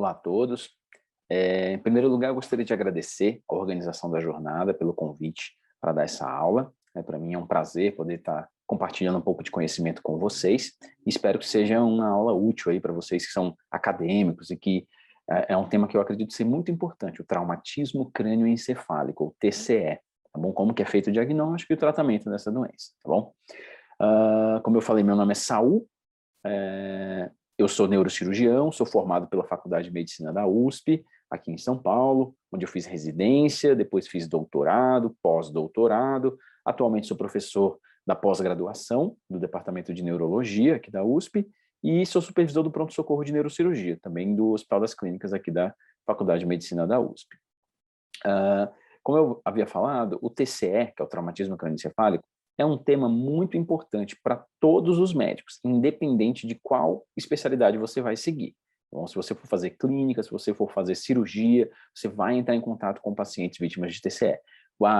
Olá a todos. Em primeiro lugar, eu gostaria de agradecer a organização da jornada pelo convite para dar essa aula. Para mim é um prazer poder estar compartilhando um pouco de conhecimento com vocês. Espero que seja uma aula útil aí para vocês que são acadêmicos e que é um tema que eu acredito ser muito importante, o traumatismo crânioencefálico, o TCE, tá bom? Como que é feito o diagnóstico e o tratamento dessa doença, tá bom? Como eu falei, meu nome é Saul, eu sou neurocirurgião, sou formado pela Faculdade de Medicina da USP, aqui em São Paulo, onde eu fiz residência, depois fiz doutorado, pós-doutorado. Atualmente sou professor da pós-graduação do Departamento de Neurologia aqui da USP e sou supervisor do pronto-socorro de neurocirurgia, também do Hospital das Clínicas aqui da Faculdade de Medicina da USP. Como eu havia falado, o TCE, que é o traumatismo crânioencefálico, é um tema muito importante para todos os médicos, independente de qual especialidade você vai seguir. Então, se você for fazer clínica, se você for fazer cirurgia, você vai entrar em contato com pacientes vítimas de TCE.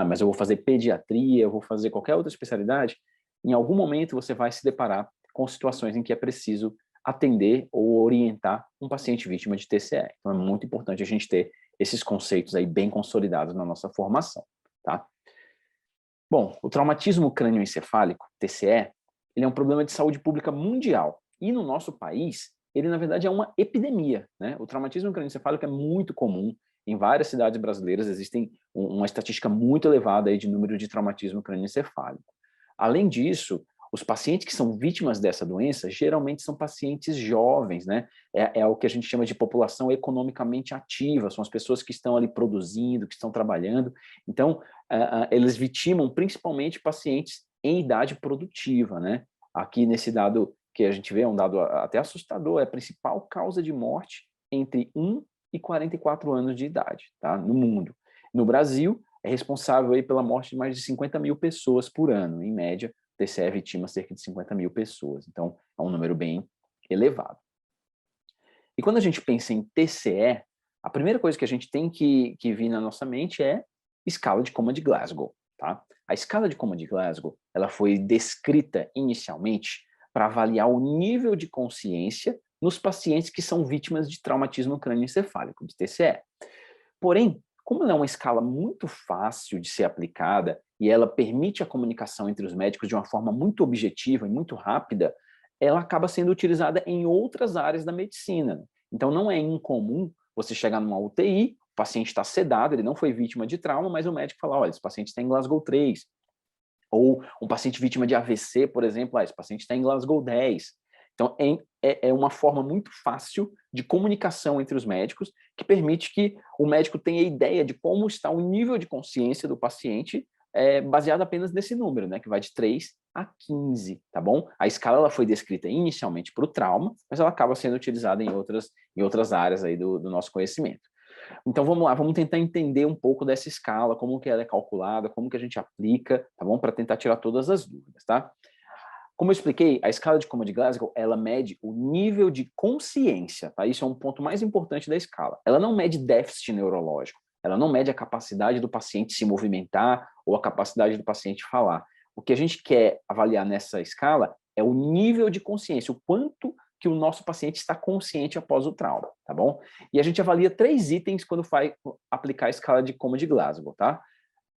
Mas eu vou fazer pediatria, eu vou fazer qualquer outra especialidade, em algum momento você vai se deparar com situações em que é preciso atender ou orientar um paciente vítima de TCE. Então é muito importante a gente ter esses conceitos aí bem consolidados na nossa formação, tá? Bom, o traumatismo crânioencefálico, TCE, ele é um problema de saúde pública mundial. E no nosso país, ele na verdade é uma epidemia, né? O traumatismo crânioencefálico é muito comum. Em várias cidades brasileiras existem uma estatística muito elevada aí de número de traumatismo crânioencefálico. Além disso, os pacientes que são vítimas dessa doença geralmente são pacientes jovens, né? É o que a gente chama de população economicamente ativa, são as pessoas que estão ali produzindo, que estão trabalhando. Então, eles vitimam principalmente pacientes em idade produtiva, né? Aqui nesse dado que a gente vê, é um dado até assustador, é a principal causa de morte entre 1 e 44 anos de idade, tá? No mundo. No Brasil, é responsável aí pela morte de mais de 50 mil pessoas por ano, em média. O TCE vitima cerca de 50 mil pessoas, então é um número bem elevado. E quando a gente pensa em TCE, a primeira coisa que a gente tem que vir na nossa mente é escala de Coma de Glasgow, tá? A escala de Coma de Glasgow, ela foi descrita inicialmente para avaliar o nível de consciência nos pacientes que são vítimas de traumatismo crânioencefálico, de TCE. Porém, como ela é uma escala muito fácil de ser aplicada e ela permite a comunicação entre os médicos de uma forma muito objetiva e muito rápida, ela acaba sendo utilizada em outras áreas da medicina. Então, não é incomum você chegar numa UTI, o paciente está sedado, ele não foi vítima de trauma, mas o médico fala, olha, esse paciente está em Glasgow 3. Ou um paciente vítima de AVC, por exemplo, esse paciente está em Glasgow 10. Então, é uma forma muito fácil de comunicação entre os médicos que permite que o médico tenha ideia de como está o nível de consciência do paciente baseado apenas nesse número, né, que vai de 3 a 15, tá bom? A escala ela foi descrita inicialmente para o trauma, mas ela acaba sendo utilizada em outras áreas aí do nosso conhecimento. Então vamos lá, vamos tentar entender um pouco dessa escala, como que ela é calculada, como que a gente aplica, tá bom? Para tentar tirar todas as dúvidas, tá? Como eu expliquei, a escala de Coma de Glasgow, ela mede o nível de consciência, tá? Isso é um ponto mais importante da escala. Ela não mede déficit neurológico, ela não mede a capacidade do paciente se movimentar ou a capacidade do paciente falar. O que a gente quer avaliar nessa escala é o nível de consciência, o quanto que o nosso paciente está consciente após o trauma, tá bom? E a gente avalia 3 itens quando vai aplicar a escala de Coma de Glasgow, tá?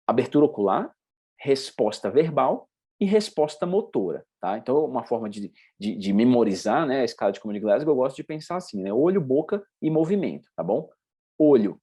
Abertura ocular, resposta verbal e resposta motora, tá? Então, uma forma de memorizar, né, a escala de Coma de Glasgow, eu gosto de pensar assim, né? Olho, boca e movimento, tá bom? Olho,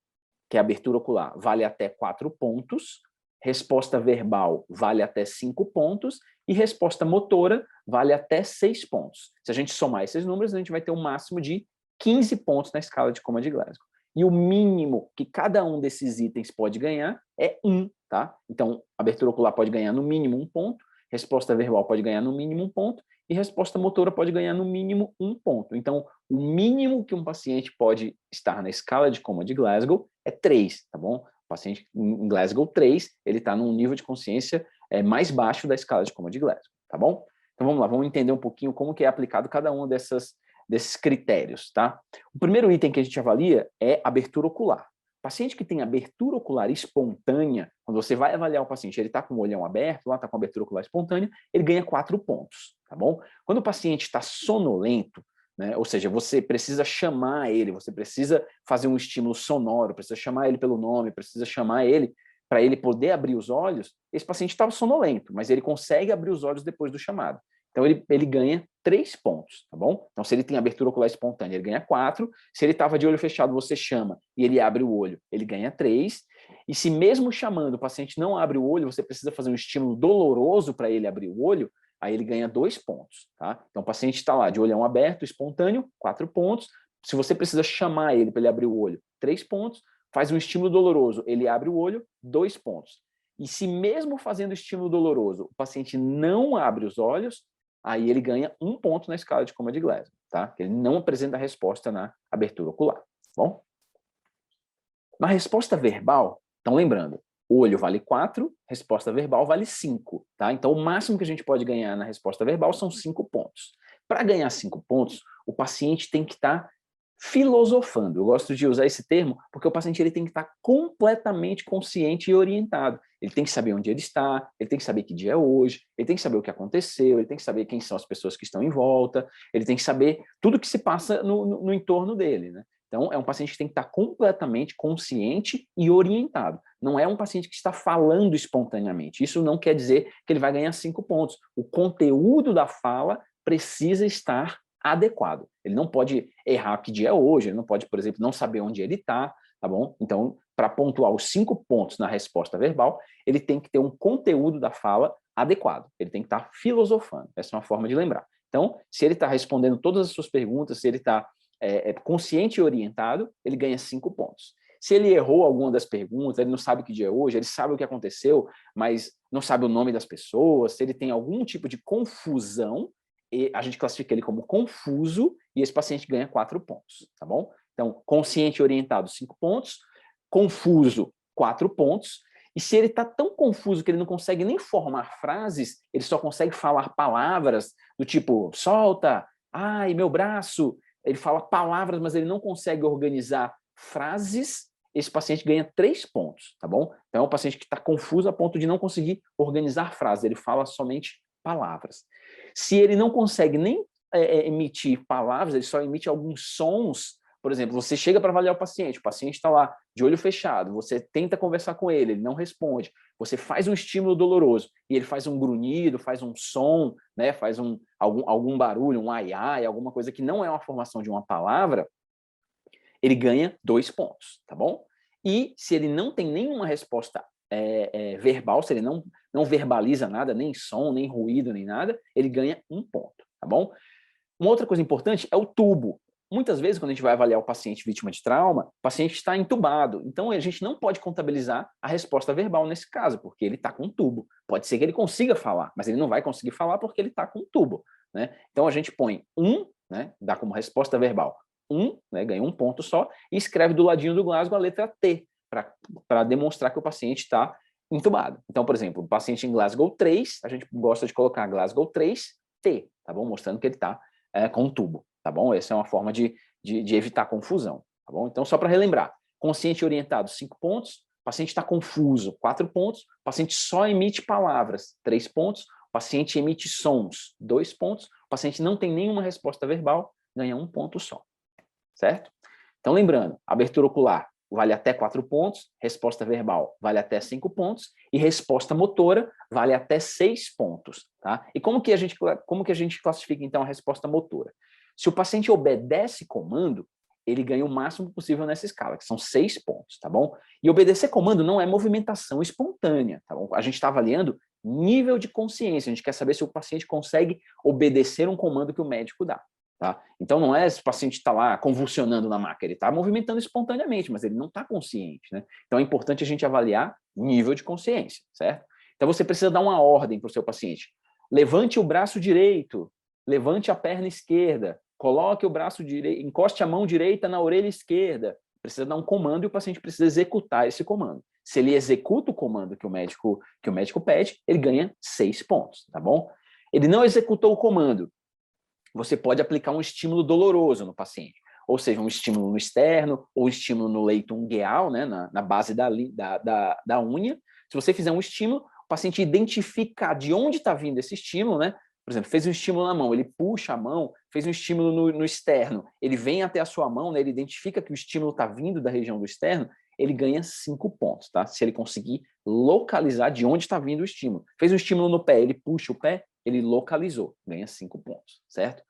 que é abertura ocular, vale até 4 pontos, resposta verbal vale até 5 pontos e resposta motora vale até 6 pontos. Se a gente somar esses números, a gente vai ter um máximo de 15 pontos na escala de Coma de Glasgow. E o mínimo que cada um desses itens pode ganhar é 1, tá? Então, abertura ocular pode ganhar no mínimo 1 ponto, resposta verbal pode ganhar no mínimo 1 ponto e resposta motora pode ganhar no mínimo 1 ponto. Então, o mínimo que um paciente pode estar na escala de Coma de Glasgow é 3, tá bom? O paciente em Glasgow 3, ele está num nível de consciência mais baixo da escala de Coma de Glasgow, tá bom? Então vamos lá, vamos entender um pouquinho como que é aplicado cada um desses critérios, tá? O primeiro item que a gente avalia é abertura ocular. Paciente que tem abertura ocular espontânea, quando você vai avaliar o paciente, ele está com o olhão aberto, lá está com abertura ocular espontânea, ele ganha 4 pontos, tá bom? Quando o paciente está sonolento, né? Ou seja, você precisa chamar ele, você precisa fazer um estímulo sonoro, precisa chamar ele pelo nome, precisa chamar ele para ele poder abrir os olhos. Esse paciente estava sonolento, mas ele consegue abrir os olhos depois do chamado. Então, ele ganha 3 pontos, tá bom? Então, se ele tem abertura ocular espontânea, ele ganha 4. Se ele estava de olho fechado, você chama e ele abre o olho, ele ganha 3. E se mesmo chamando o paciente não abre o olho, você precisa fazer um estímulo doloroso para ele abrir o olho, aí ele ganha 2 pontos, tá? Então, o paciente está lá de olhão aberto, espontâneo, 4 pontos. Se você precisa chamar ele para ele abrir o olho, 3 pontos. Faz um estímulo doloroso, ele abre o olho, 2 pontos. E se mesmo fazendo estímulo doloroso, o paciente não abre os olhos, aí ele ganha 1 ponto na escala de coma de Glasgow, tá? Ele não apresenta resposta na abertura ocular, tá bom? Na resposta verbal, então lembrando, olho vale 4, resposta verbal vale 5, tá? Então o máximo que a gente pode ganhar na resposta verbal são 5 pontos. Para ganhar 5 pontos, o paciente tem que estar filosofando. Eu gosto de usar esse termo porque o paciente ele tem que estar completamente consciente e orientado. Ele tem que saber onde ele está, ele tem que saber que dia é hoje, ele tem que saber o que aconteceu, ele tem que saber quem são as pessoas que estão em volta, ele tem que saber tudo que se passa no entorno dele, né? Então, é um paciente que tem que estar completamente consciente e orientado. Não é um paciente que está falando espontaneamente. Isso não quer dizer que ele vai ganhar 5 pontos. O conteúdo da fala precisa estar adequado. Ele não pode errar que dia é hoje, ele não pode, por exemplo, não saber onde ele está, tá bom? Então, para pontuar os 5 pontos na resposta verbal, ele tem que ter um conteúdo da fala adequado. Ele tem que estar filosofando. Essa é uma forma de lembrar. Então, se ele está respondendo todas as suas perguntas, se ele está consciente e orientado, ele ganha 5 pontos. Se ele errou alguma das perguntas, ele não sabe que dia é hoje, ele sabe o que aconteceu, mas não sabe o nome das pessoas, se ele tem algum tipo de confusão, a gente classifica ele como confuso e esse paciente ganha 4 pontos, tá bom? Então, consciente e orientado, 5 pontos, confuso, 4 pontos, e se ele está tão confuso que ele não consegue nem formar frases, ele só consegue falar palavras do tipo, solta, ai, meu braço, ele fala palavras, mas ele não consegue organizar frases, esse paciente ganha 3 pontos, tá bom? Então, é um paciente que está confuso a ponto de não conseguir organizar frases, ele fala somente palavras. Se ele não consegue nem emitir palavras, ele só emite alguns sons. Por exemplo, você chega para avaliar o paciente está lá de olho fechado, você tenta conversar com ele, ele não responde, você faz um estímulo doloroso e ele faz um grunhido, faz um som, né, faz algum barulho, um ai ai, alguma coisa que não é uma formação de uma palavra, ele ganha 2 pontos, tá bom? E se ele não tem nenhuma resposta verbal, se ele não verbaliza nada, nem som, nem ruído, nem nada, ele ganha 1 ponto, tá bom? Uma outra coisa importante é o tubo. Muitas vezes, quando a gente vai avaliar o paciente vítima de trauma, o paciente está entubado. Então, a gente não pode contabilizar a resposta verbal nesse caso, porque ele está com um tubo. Pode ser que ele consiga falar, mas ele não vai conseguir falar porque ele está com um tubo, né? Então, a gente põe 1, né, dá como resposta verbal 1, né, ganha 1 ponto só, e escreve do ladinho do Glasgow a letra T, para demonstrar que o paciente está entubado. Então, por exemplo, o paciente em Glasgow 3, a gente gosta de colocar Glasgow 3T, tá bom? Mostrando que ele está com um tubo, tá bom? Essa é uma forma de evitar confusão, tá bom? Então, só para relembrar, consciente e orientado, 5 pontos, o paciente está confuso, 4 pontos, o paciente só emite palavras, 3 pontos, o paciente emite sons, 2 pontos, o paciente não tem nenhuma resposta verbal, ganha 1 ponto só, certo? Então, lembrando, abertura ocular vale até 4 pontos, resposta verbal vale até 5 pontos e resposta motora vale até 6 pontos, tá? E como que a gente classifica, então, a resposta motora? Se o paciente obedece comando, ele ganha o máximo possível nessa escala, que são 6 pontos, tá bom? E obedecer comando não é movimentação espontânea, tá bom? A gente está avaliando nível de consciência, a gente quer saber se o paciente consegue obedecer um comando que o médico dá. Tá? Então, não é se o paciente está lá convulsionando na maca, ele está movimentando espontaneamente, mas ele não está consciente, né? Então, é importante a gente avaliar nível de consciência, certo? Então, você precisa dar uma ordem para o seu paciente. Levante o braço direito, levante a perna esquerda, coloque o braço direito, encoste a mão direita na orelha esquerda. Precisa dar um comando e o paciente precisa executar esse comando. Se ele executa o comando que o médico pede, ele ganha 6 pontos, tá bom? Ele não executou o comando, você pode aplicar um estímulo doloroso no paciente, ou seja, um estímulo no externo, ou estímulo no leito ungueal, né, na base da unha. Se você fizer um estímulo, o paciente identificar de onde está vindo esse estímulo, né, por exemplo, fez um estímulo na mão, ele puxa a mão, fez um estímulo no externo, ele vem até a sua mão, né, ele identifica que o estímulo está vindo da região do externo, ele ganha 5 pontos, tá? Se ele conseguir localizar de onde está vindo o estímulo. Fez um estímulo no pé, ele puxa o pé, ele localizou, ganha 5 pontos, certo?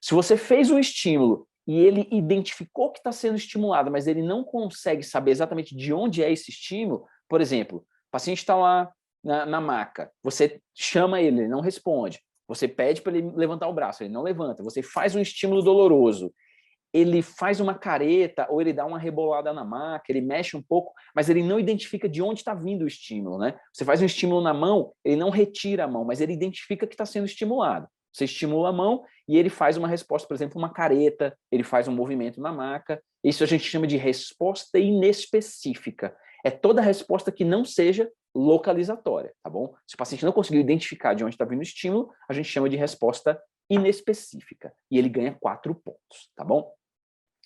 Se você fez um estímulo e ele identificou que está sendo estimulado, mas ele não consegue saber exatamente de onde é esse estímulo, por exemplo, o paciente está lá na maca, você chama ele não responde, você pede para ele levantar o braço, ele não levanta, você faz um estímulo doloroso, ele faz uma careta ou ele dá uma rebolada na maca, ele mexe um pouco, mas ele não identifica de onde está vindo o estímulo, né? Você faz um estímulo na mão, ele não retira a mão, mas ele identifica que está sendo estimulado. Você estimula a mão e ele faz uma resposta, por exemplo, uma careta, ele faz um movimento na maca. Isso a gente chama de resposta inespecífica. É toda resposta que não seja localizatória, tá bom? Se o paciente não conseguiu identificar de onde está vindo o estímulo, a gente chama de resposta inespecífica. E ele ganha 4 pontos, tá bom?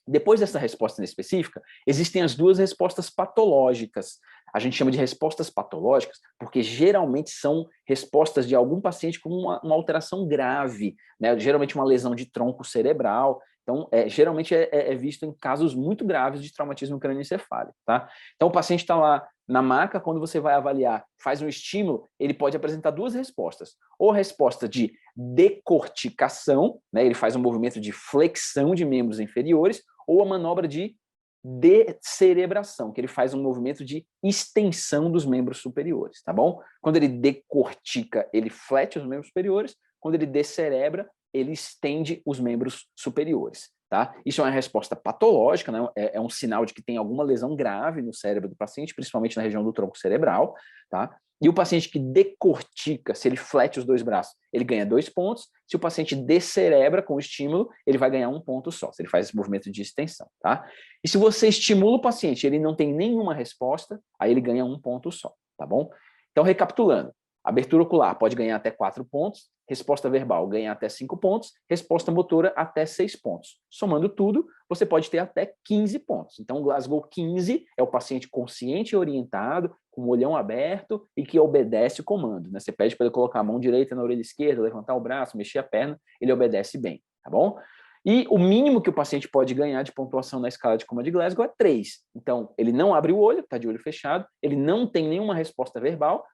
Depois dessa resposta inespecífica, existem as duas respostas patológicas. A gente chama de respostas patológicas porque geralmente são respostas de algum paciente com uma alteração grave, né? Geralmente uma lesão de tronco cerebral. Então, geralmente é visto em casos muito graves de traumatismo crânioencefálico, tá? Então, o paciente está lá na maca, quando você vai avaliar, faz um estímulo, ele pode apresentar duas respostas. Ou a resposta de decorticação, né? Ele faz um movimento de flexão de membros inferiores, ou a manobra de descerebração, que ele faz um movimento de extensão dos membros superiores, tá bom? Quando ele decortica, ele flete os membros superiores, quando ele descerebra, ele estende os membros superiores, tá? Isso é uma resposta patológica, né? É um sinal de que tem alguma lesão grave no cérebro do paciente, principalmente na região do tronco cerebral, tá? E o paciente que decortica, se ele flete os dois braços, ele ganha 2 pontos. Se o paciente descerebra com o estímulo, ele vai ganhar 1 ponto só, se ele faz esse movimento de extensão, tá? E se você estimula o paciente, ele não tem nenhuma resposta, aí ele ganha 1 ponto só, tá bom? Então, recapitulando, abertura ocular pode ganhar até 4 pontos, resposta verbal ganha até 5 pontos, resposta motora até 6 pontos. Somando tudo, você pode ter até 15 pontos. Então, Glasgow 15 é o paciente consciente e orientado, com o olhão aberto e que obedece o comando, né? Você pede para ele colocar a mão direita na orelha esquerda, levantar o braço, mexer a perna, ele obedece bem, tá bom? E o mínimo que o paciente pode ganhar de pontuação na escala de coma de Glasgow é 3. Então, ele não abre o olho, está de olho fechado, ele não tem nenhuma resposta verbal,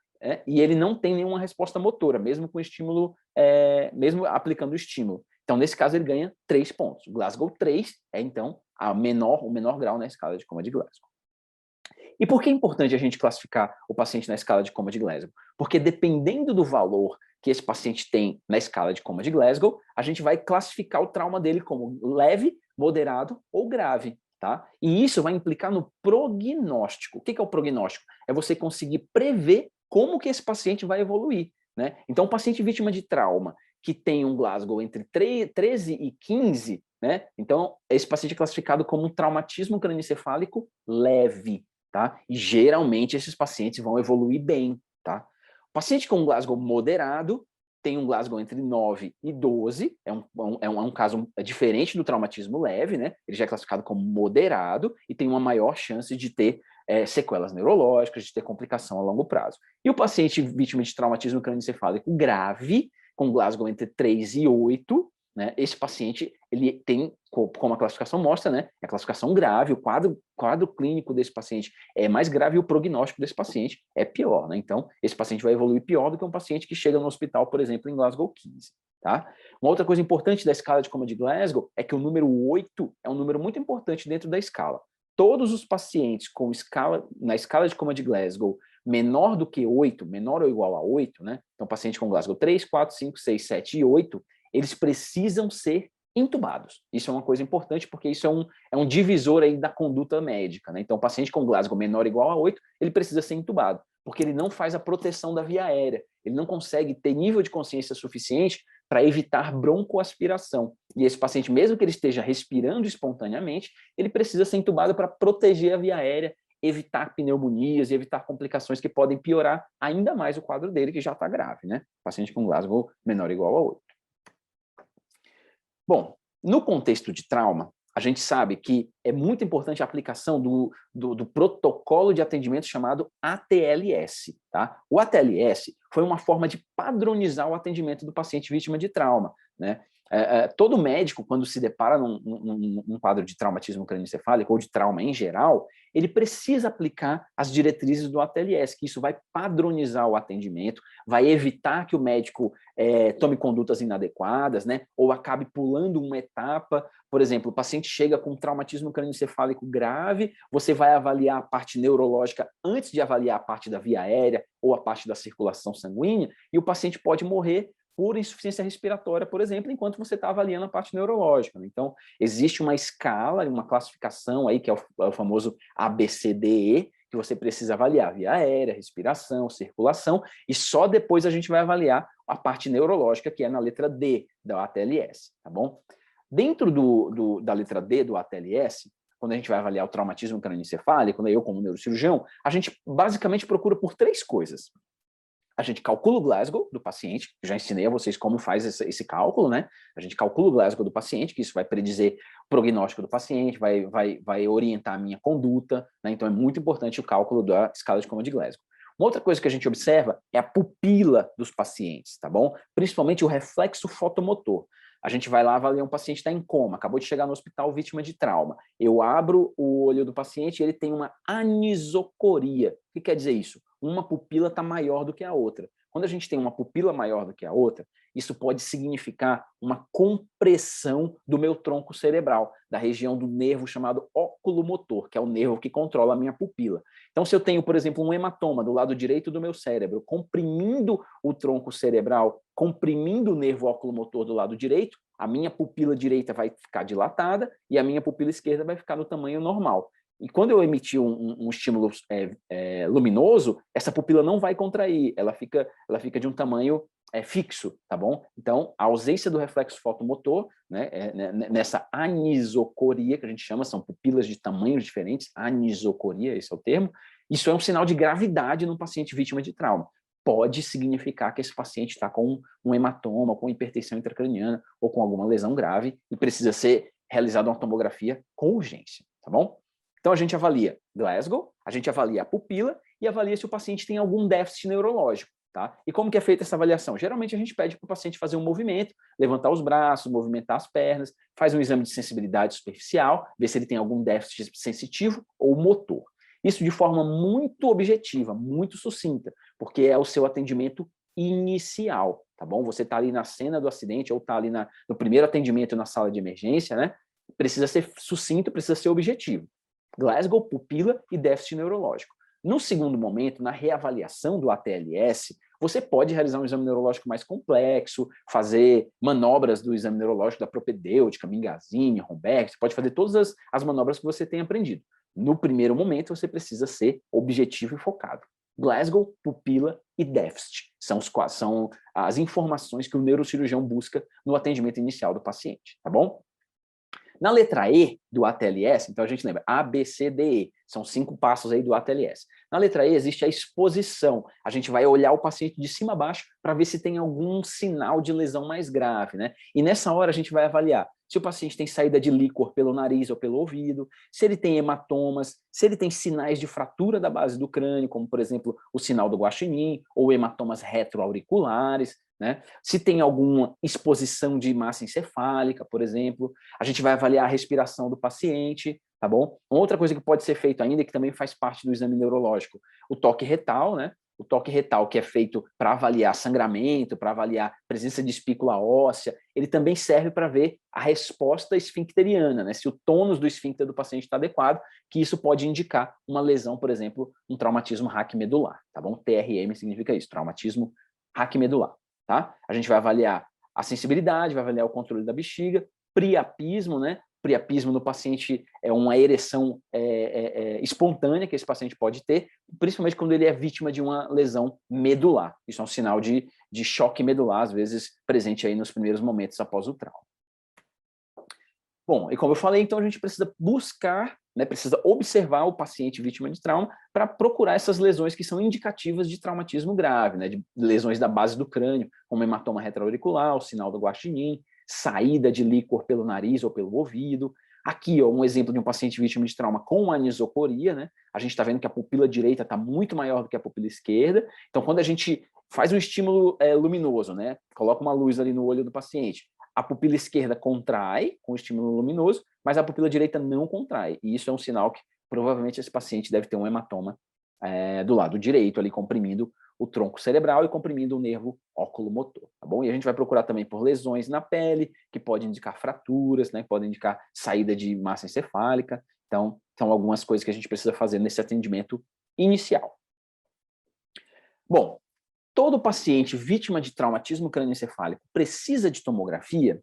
e ele não tem nenhuma resposta motora, mesmo com estímulo, mesmo aplicando o estímulo. Então, nesse caso, ele ganha 3 pontos. Glasgow 3 é, então, o menor grau na escala de coma de Glasgow. E por que é importante a gente classificar o paciente na escala de coma de Glasgow? Porque dependendo do valor que esse paciente tem na escala de coma de Glasgow, a gente vai classificar o trauma dele como leve, moderado ou grave, tá? E isso vai implicar no prognóstico. O que é o prognóstico? É você conseguir prever como que esse paciente vai evoluir, né? Então, o paciente vítima de trauma que tem um Glasgow entre 13 e 15, né? Então, esse paciente é classificado como um traumatismo crânioencefálico leve, tá? E geralmente esses pacientes vão evoluir bem, tá? O paciente com um Glasgow moderado tem um Glasgow entre 9 e 12, é um caso diferente do traumatismo leve, né? Ele já é classificado como moderado e tem uma maior chance de ter sequelas neurológicas, de ter complicação a longo prazo. E o paciente vítima de traumatismo crânioencefálico grave, com Glasgow entre 3 e 8, né? Esse paciente, ele tem, como a classificação mostra, né? A classificação grave, o quadro clínico desse paciente é mais grave e o prognóstico desse paciente é pior, né? Então, esse paciente vai evoluir pior do que um paciente que chega no hospital, por exemplo, em Glasgow 15, tá? Uma outra coisa importante da escala de coma de Glasgow é que o número 8 é um número muito importante dentro da escala. Todos os pacientes na escala de coma de Glasgow menor do que 8, menor ou igual a 8, né? Então, paciente com Glasgow 3, 4, 5, 6, 7 e 8, eles precisam ser intubados. Isso é uma coisa importante, porque isso é um divisor aí da conduta médica, né? Então, o paciente com Glasgow menor ou igual a 8, ele precisa ser intubado, porque ele não faz a proteção da via aérea, ele não consegue ter nível de consciência suficiente para evitar broncoaspiração. E esse paciente, mesmo que ele esteja respirando espontaneamente, ele precisa ser intubado para proteger a via aérea, evitar pneumonias e evitar complicações que podem piorar ainda mais o quadro dele, que já está grave, né? Paciente com Glasgow menor ou igual a 8. Bom, no contexto de trauma, a gente sabe que é muito importante a aplicação do protocolo de atendimento chamado ATLS. Tá? O ATLS foi uma forma de padronizar o atendimento do paciente vítima de trauma, né? Todo médico, quando se depara num quadro de traumatismo crânioencefálico ou de trauma em geral, ele precisa aplicar as diretrizes do ATLS, que isso vai padronizar o atendimento, vai evitar que o médico tome condutas inadequadas, né, ou acabe pulando uma etapa. Por exemplo, o paciente chega com traumatismo crânioencefálico grave, você vai avaliar a parte neurológica antes de avaliar a parte da via aérea ou a parte da circulação sanguínea, e o paciente pode morrer por insuficiência respiratória, por exemplo, enquanto você está avaliando a parte neurológica. Então, existe uma escala, uma classificação aí, que é o famoso ABCDE, que você precisa avaliar via aérea, respiração, circulação, e só depois a gente vai avaliar a parte neurológica, que é na letra D da ATLS, tá bom? Dentro da letra D do ATLS, quando a gente vai avaliar o traumatismo crânioencefálico, né, eu como neurocirurgião, a gente basicamente procura por 3 coisas. A gente calcula o Glasgow do paciente, já ensinei a vocês como faz esse cálculo, né? A gente calcula o Glasgow do paciente, que isso vai predizer o prognóstico do paciente, vai orientar a minha conduta, né? Então é muito importante o cálculo da escala de coma de Glasgow. Uma outra coisa que a gente observa é a pupila dos pacientes, tá bom? Principalmente o reflexo fotomotor. A gente vai lá avaliar um paciente que está em coma, acabou de chegar no hospital vítima de trauma. Eu abro o olho do paciente e ele tem uma anisocoria. O que quer dizer isso? Uma pupila está maior do que a outra. Quando a gente tem uma pupila maior do que a outra, isso pode significar uma compressão do meu tronco cerebral, da região do nervo chamado oculomotor, que é o nervo que controla a minha pupila. Então, se eu tenho, por exemplo, um hematoma do lado direito do meu cérebro, comprimindo o tronco cerebral, comprimindo o nervo oculomotor do lado direito, a minha pupila direita vai ficar dilatada e a minha pupila esquerda vai ficar no tamanho normal. E quando eu emitir um estímulo luminoso, essa pupila não vai contrair, ela fica de um tamanho fixo, tá bom? Então, a ausência do reflexo fotomotor, né, nessa anisocoria, que a gente chama, são pupilas de tamanhos diferentes, anisocoria, esse é o termo, isso é um sinal de gravidade num paciente vítima de trauma. Pode significar que esse paciente está com um hematoma, com hipertensão intracraniana ou com alguma lesão grave e precisa ser realizada uma tomografia com urgência, tá bom? Então, a gente avalia Glasgow, a gente avalia a pupila e avalia se o paciente tem algum déficit neurológico. Tá? E como que é feita essa avaliação? Geralmente a gente pede para o paciente fazer um movimento, levantar os braços, movimentar as pernas, faz um exame de sensibilidade superficial, ver se ele tem algum déficit sensitivo ou motor. Isso de forma muito objetiva, muito sucinta, porque é o seu atendimento inicial, tá bom? Você está ali na cena do acidente ou está ali no primeiro atendimento na sala de emergência, né? Precisa ser sucinto, precisa ser objetivo. Glasgow, pupila e déficit neurológico. No segundo momento, na reavaliação do ATLS, você pode realizar um exame neurológico mais complexo, fazer manobras do exame neurológico da propedêutica, Mingazini, Romberg, você pode fazer todas as manobras que você tem aprendido. No primeiro momento, você precisa ser objetivo e focado. Glasgow, pupila e déficit são as informações que o neurocirurgião busca no atendimento inicial do paciente, tá bom? Na letra E do ATLS, então a gente lembra, A, B, C, D, E, são 5 passos aí do ATLS. Na letra E existe a exposição, a gente vai olhar o paciente de cima a baixo para ver se tem algum sinal de lesão mais grave, né? E nessa hora a gente vai avaliar se o paciente tem saída de líquor pelo nariz ou pelo ouvido, se ele tem hematomas, se ele tem sinais de fratura da base do crânio, como por exemplo o sinal do guaxinim, ou hematomas retroauriculares, né? Se tem alguma exposição de massa encefálica, por exemplo, a gente vai avaliar a respiração do paciente, tá bom? Uma outra coisa que pode ser feito ainda, que também faz parte do exame neurológico, o toque retal, né? O toque retal, que é feito para avaliar sangramento, para avaliar presença de espícula óssea, ele também serve para ver a resposta esfincteriana, né? Se o tônus do esfíncter do paciente está adequado, que isso pode indicar uma lesão, por exemplo, um traumatismo raquimedular, tá bom? TRM significa isso, traumatismo raquimedular. Tá? A gente vai avaliar a sensibilidade, vai avaliar o controle da bexiga, priapismo, né? Priapismo no paciente é uma ereção espontânea que esse paciente pode ter, principalmente quando ele é vítima de uma lesão medular. Isso é um sinal de choque medular, às vezes presente aí nos primeiros momentos após o trauma. Bom, e como eu falei, então a gente precisa buscar, né, precisa observar o paciente vítima de trauma para procurar essas lesões que são indicativas de traumatismo grave, né, de lesões da base do crânio, como hematoma retroauricular, o sinal do guaxinim, saída de líquor pelo nariz ou pelo ouvido, Aqui, ó, um exemplo de um paciente vítima de trauma com anisocoria, né? A gente está vendo que a pupila direita está muito maior do que a pupila esquerda. Então, quando a gente faz um estímulo luminoso, né? Coloca uma luz ali no olho do paciente, a pupila esquerda contrai com o estímulo luminoso, mas a pupila direita não contrai. E isso é um sinal que provavelmente esse paciente deve ter um hematoma do lado direito, ali comprimindo o tronco cerebral e comprimindo o nervo oculomotor, tá bom? E a gente vai procurar também por lesões na pele, que podem indicar fraturas, né? Podem indicar saída de massa encefálica. Então, são algumas coisas que a gente precisa fazer nesse atendimento inicial. Bom, todo paciente vítima de traumatismo crânioencefálico precisa de tomografia?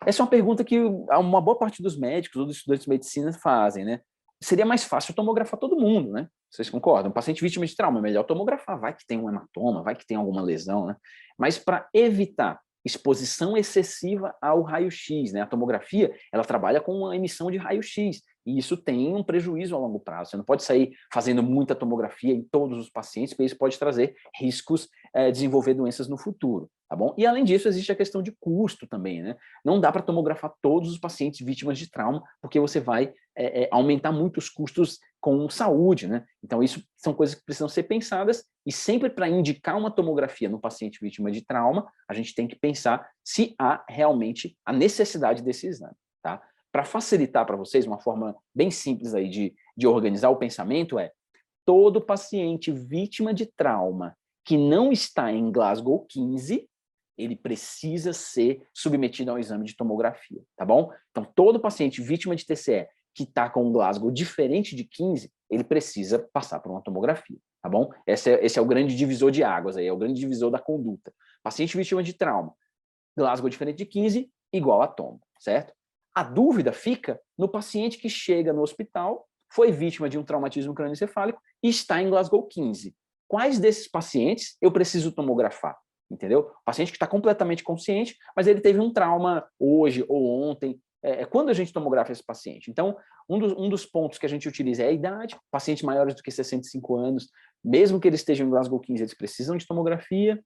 Essa é uma pergunta que uma boa parte dos médicos ou dos estudantes de medicina fazem, né? Seria mais fácil tomografar todo mundo, né? Vocês concordam? Um paciente vítima de trauma, é melhor tomografar, vai que tem um hematoma, vai que tem alguma lesão, né? Mas para evitar exposição excessiva ao raio-x, né? A tomografia, ela trabalha com a emissão de raio-x, e isso tem um prejuízo a longo prazo. Você não pode sair fazendo muita tomografia em todos os pacientes, porque isso pode trazer riscos de desenvolver doenças no futuro, tá bom? E além disso, existe a questão de custo também, né? Não dá para tomografar todos os pacientes vítimas de trauma, porque você vai aumentar muito os custos com saúde, né? Então, isso são coisas que precisam ser pensadas, e sempre para indicar uma tomografia no paciente vítima de trauma, a gente tem que pensar se há realmente a necessidade desse exame, tá? Para facilitar para vocês, uma forma bem simples aí de organizar o pensamento todo paciente vítima de trauma que não está em Glasgow 15, ele precisa ser submetido ao exame de tomografia, tá bom? Então, todo paciente vítima de TCE que está com um Glasgow diferente de 15, ele precisa passar por uma tomografia, tá bom? Esse é o grande divisor de águas, aí, é o grande divisor da conduta. Paciente vítima de trauma, Glasgow diferente de 15, igual a tomo, certo? A dúvida fica no paciente que chega no hospital, foi vítima de um traumatismo crânioencefálico e está em Glasgow 15. Quais desses pacientes eu preciso tomografar? Entendeu? O paciente que está completamente consciente, mas ele teve um trauma hoje ou ontem. Quando a gente tomografa esse paciente? Então, um dos pontos que a gente utiliza é a idade. Pacientes maiores do que 65 anos, mesmo que eles estejam em Glasgow 15, eles precisam de tomografia.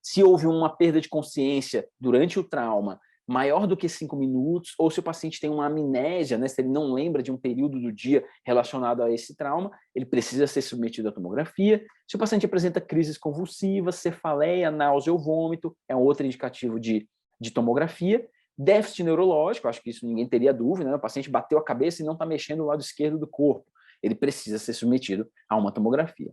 Se houve uma perda de consciência durante o trauma maior do que 5 minutos, ou se o paciente tem uma amnésia, né, se ele não lembra de um período do dia relacionado a esse trauma, ele precisa ser submetido à tomografia. Se o paciente apresenta crises convulsivas, cefaleia, náusea ou vômito, é um outro indicativo de tomografia. Déficit neurológico, acho que isso ninguém teria dúvida, né? O paciente bateu a cabeça e não está mexendo o lado esquerdo do corpo. Ele precisa ser submetido a uma tomografia.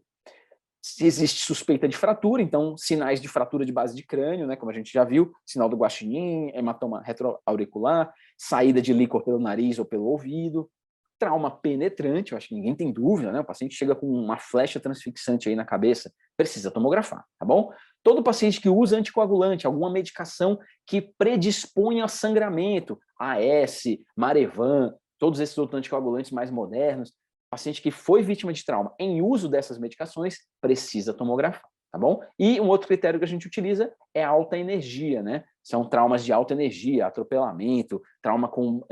Se existe suspeita de fratura, então sinais de fratura de base de crânio, né, como a gente já viu, sinal do guaxinim, hematoma retroauricular, saída de líquor pelo nariz ou pelo ouvido, trauma penetrante, eu acho que ninguém tem dúvida, né, o paciente chega com uma flecha transfixante aí na cabeça, precisa tomografar, tá bom? Todo paciente que usa anticoagulante, alguma medicação que predispõe a sangramento, AS, Marevan, todos esses outros anticoagulantes mais modernos, paciente que foi vítima de trauma em uso dessas medicações precisa tomografar, tá bom? E um outro critério que a gente utiliza é a alta energia, né? São traumas de alta energia, atropelamento, trauma com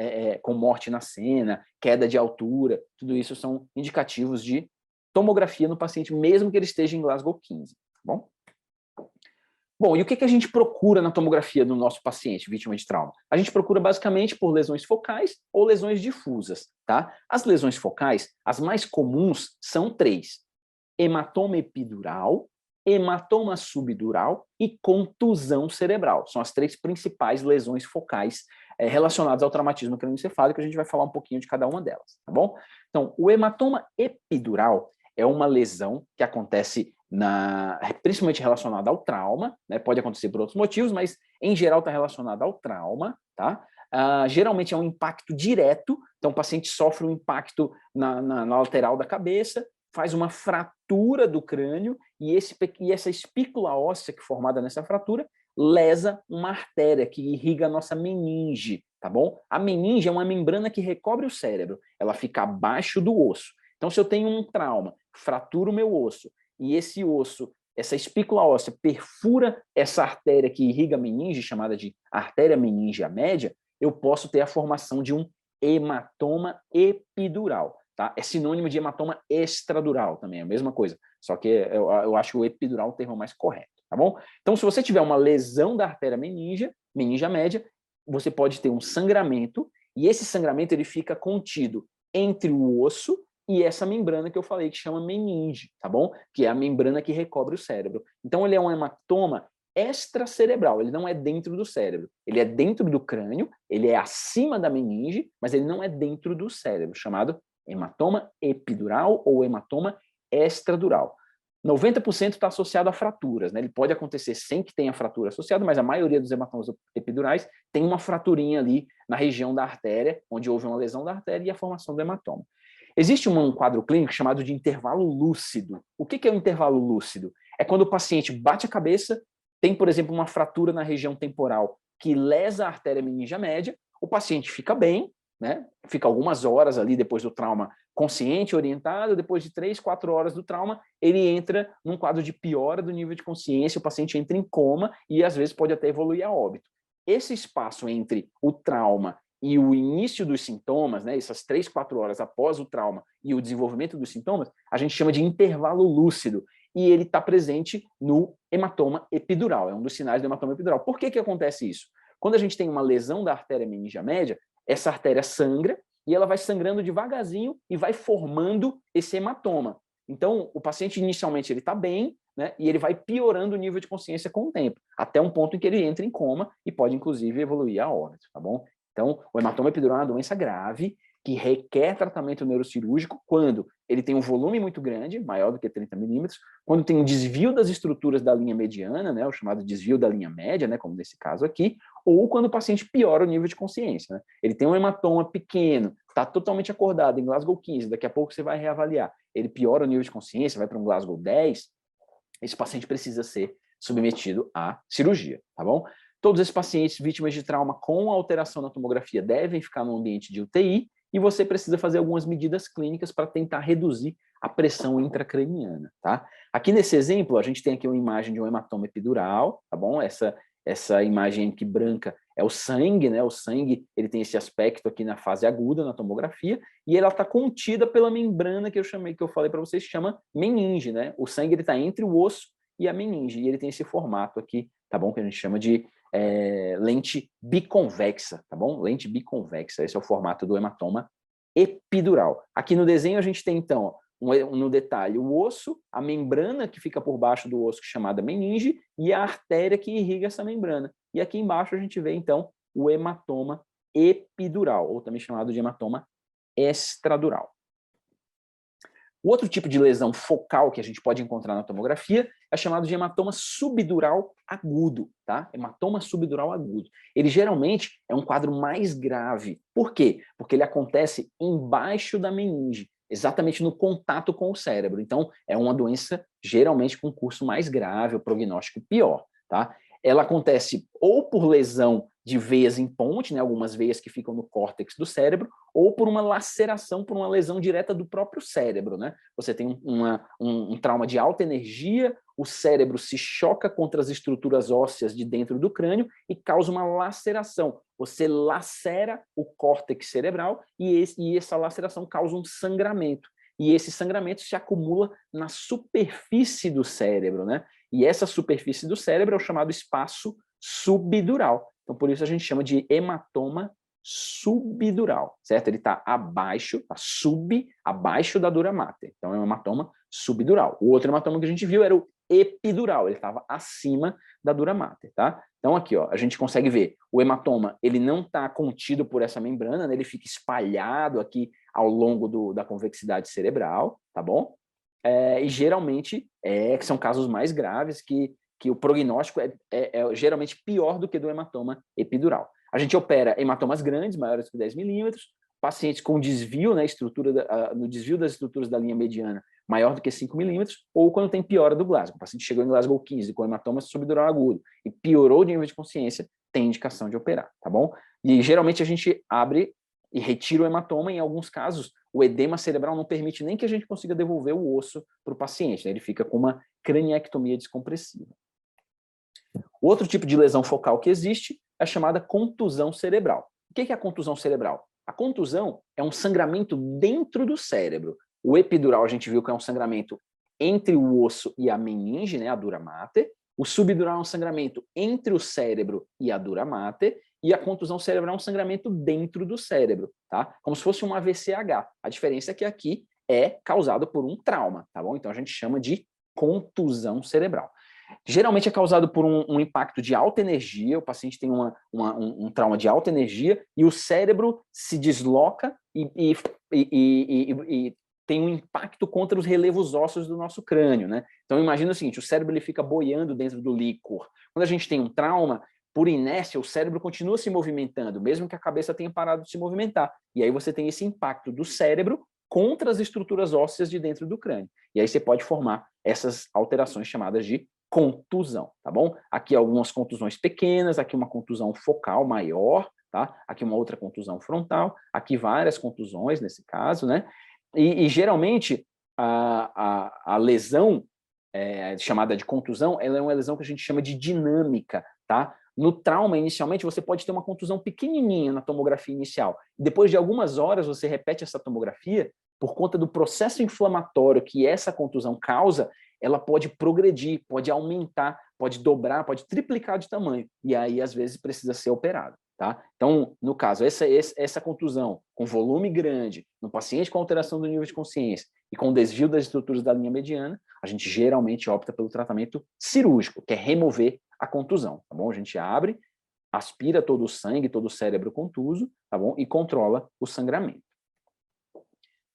morte na cena, queda de altura, tudo isso são indicativos de tomografia no paciente, mesmo que ele esteja em Glasgow 15, tá bom? Bom, e o que a gente procura na tomografia do nosso paciente vítima de trauma? A gente procura basicamente por lesões focais ou lesões difusas, tá? As lesões focais, as mais comuns são 3: hematoma epidural, hematoma subdural e contusão cerebral. São as 3 principais lesões focais relacionadas ao traumatismo crânioencefálico. A gente vai falar um pouquinho de cada uma delas, tá bom? Então, o hematoma epidural é uma lesão que acontece principalmente relacionada ao trauma, né? Pode acontecer por outros motivos, mas em geral está relacionada ao trauma, tá? Geralmente é um impacto direto, então o paciente sofre um impacto na lateral da cabeça, faz uma fratura do crânio e essa espícula óssea que é formada nessa fratura lesa uma artéria que irriga a nossa meninge, tá bom? A meninge é uma membrana que recobre o cérebro, ela fica abaixo do osso. Então, se eu tenho um trauma, fraturo o meu osso, e esse osso, essa espícula óssea, perfura essa artéria que irriga a meninge, chamada de artéria meningea média, eu posso ter a formação de um hematoma epidural. Tá? É sinônimo de hematoma extradural também, é a mesma coisa. Só que eu acho o epidural é o termo mais correto, tá bom? Então, se você tiver uma lesão da artéria meningea média, você pode ter um sangramento E esse sangramento ele fica contido entre o osso e essa membrana que eu falei, que chama meninge, tá bom? Que é a membrana que recobre o cérebro. Então, ele é um hematoma extracerebral, ele não é dentro do cérebro. Ele é dentro do crânio, ele é acima da meninge, mas ele não é dentro do cérebro, chamado hematoma epidural ou hematoma extradural. 90% está associado a fraturas, né? Ele pode acontecer sem que tenha fratura associada, mas a maioria dos hematomas epidurais tem uma fraturinha ali na região da artéria, onde houve uma lesão da artéria e a formação do hematoma. Existe um quadro clínico chamado de intervalo lúcido. O que é o intervalo lúcido? É quando o paciente bate a cabeça, tem, por exemplo, uma fratura na região temporal que lesa a artéria meningia média, o paciente fica bem, né? Fica algumas horas ali depois do trauma consciente, orientado, depois de 3, 4 horas do trauma, ele entra num quadro de piora do nível de consciência, o paciente entra em coma e às vezes pode até evoluir a óbito. Esse espaço entre o trauma e o início dos sintomas, né, essas 3, 4 horas após o trauma e o desenvolvimento dos sintomas, a gente chama de intervalo lúcido, e ele está presente no hematoma epidural, é um dos sinais do hematoma epidural. Por que acontece isso? Quando a gente tem uma lesão da artéria meningia média, essa artéria sangra, e ela vai sangrando devagarzinho e vai formando esse hematoma. Então, o paciente inicialmente ele está bem, né, e ele vai piorando o nível de consciência com o tempo, até um ponto em que ele entra em coma e pode, inclusive, evoluir a óbito, tá bom? Então, o hematoma epidural é uma doença grave que requer tratamento neurocirúrgico quando ele tem um volume muito grande, maior do que 30 milímetros, quando tem um desvio das estruturas da linha mediana, né, o chamado desvio da linha média, né, como nesse caso aqui, ou quando o paciente piora o nível de consciência. Né? Ele tem um hematoma pequeno, está totalmente acordado em Glasgow 15, daqui a pouco você vai reavaliar. Ele piora o nível de consciência, vai para um Glasgow 10, esse paciente precisa ser submetido à cirurgia, tá bom? Todos esses pacientes vítimas de trauma com alteração na tomografia devem ficar no ambiente de UTI e você precisa fazer algumas medidas clínicas para tentar reduzir a pressão intracraniana, tá? Aqui nesse exemplo, a gente tem aqui uma imagem de um hematoma epidural, tá bom? Essa imagem aqui branca é o sangue, né? O sangue, ele tem esse aspecto aqui na fase aguda, na tomografia, e ela está contida pela membrana que eu falei para vocês, que chama meninge, né? O sangue, ele está entre o osso e a meninge, e ele tem esse formato aqui, tá bom? Que a gente chama de lente biconvexa, tá bom? Lente biconvexa, esse é o formato do hematoma epidural. Aqui no desenho a gente tem, então, no detalhe, o osso, a membrana que fica por baixo do osso, chamada meninge, e a artéria que irriga essa membrana. E aqui embaixo a gente vê, então, o hematoma epidural, ou também chamado de hematoma extradural. O outro tipo de lesão focal que a gente pode encontrar na tomografia é chamado de hematoma subdural agudo, tá? Hematoma subdural agudo. Ele geralmente é um quadro mais grave. Por quê? Porque ele acontece embaixo da meninge, exatamente no contato com o cérebro. Então, é uma doença geralmente com curso mais grave, o prognóstico pior, tá? Ela acontece ou por lesão de veias em ponte, né, algumas veias que ficam no córtex do cérebro, ou por uma laceração, por uma lesão direta do próprio cérebro. Né? Você tem um trauma de alta energia, o cérebro se choca contra as estruturas ósseas de dentro do crânio e causa uma laceração. Você lacera o córtex cerebral e essa laceração causa um sangramento. E esse sangramento se acumula na superfície do cérebro, né? E essa superfície do cérebro é o chamado espaço subdural. Então, por isso a gente chama de hematoma subdural, certo? Ele está abaixo, abaixo da dura mater. Então, é um hematoma subdural. O outro hematoma que a gente viu era o epidural, ele estava acima da dura mater, tá? Então, aqui, ó, a gente consegue ver, o hematoma, ele não está contido por essa membrana, né? Ele fica espalhado aqui ao longo da convexidade cerebral, tá bom? E geralmente são casos mais graves que o prognóstico é geralmente pior do que do hematoma epidural. A gente opera hematomas grandes, maiores que 10 milímetros, pacientes com desvio, né, no desvio das estruturas da linha mediana maior do que 5 milímetros, ou quando tem piora do Glasgow. O paciente chegou em Glasgow 15 com hematoma subdural agudo e piorou o nível de consciência, tem indicação de operar, tá bom? E geralmente a gente abre e retira o hematoma. Em alguns casos, o edema cerebral não permite nem que a gente consiga devolver o osso para o paciente, né? Ele fica com uma craniectomia descompressiva. Outro tipo de lesão focal que existe é a chamada contusão cerebral. O que é a contusão cerebral? A contusão é um sangramento dentro do cérebro. O epidural a gente viu que é um sangramento entre o osso e a meninge, né, a dura mater. O subdural é um sangramento entre o cérebro e a dura mater. e a contusão cerebral é um sangramento dentro do cérebro, tá? Como se fosse um AVCH. A diferença é que aqui é causado por um trauma, tá bom? Então a gente chama de contusão cerebral. Geralmente é causado por um impacto de alta energia, o paciente tem um trauma de alta energia e o cérebro se desloca e tem um impacto contra os relevos ósseos do nosso crânio, né? Então imagina o seguinte, o cérebro ele fica boiando dentro do líquor. Quando a gente tem um trauma, por inércia, o cérebro continua se movimentando, mesmo que a cabeça tenha parado de se movimentar. E aí você tem esse impacto do cérebro contra as estruturas ósseas de dentro do crânio. E aí você pode formar essas alterações chamadas de contusão, tá bom? Aqui algumas contusões pequenas, aqui uma contusão focal maior, tá? Aqui uma outra contusão frontal, aqui várias contusões nesse caso, né? E geralmente a lesão chamada de contusão, ela é uma lesão que a gente chama de dinâmica, tá? No trauma, inicialmente, você pode ter uma contusão pequenininha na tomografia inicial. Depois de algumas horas, você repete essa tomografia, por conta do processo inflamatório que essa contusão causa, ela pode progredir, pode aumentar, pode dobrar, pode triplicar de tamanho. E aí, às vezes, precisa ser operado. Tá? Então, no caso, essa contusão com volume grande, no paciente com alteração do nível de consciência e com desvio das estruturas da linha mediana, a gente geralmente opta pelo tratamento cirúrgico, que é remover a contusão, tá bom? A gente abre, aspira todo o sangue, todo o cérebro contuso, tá bom? E controla o sangramento.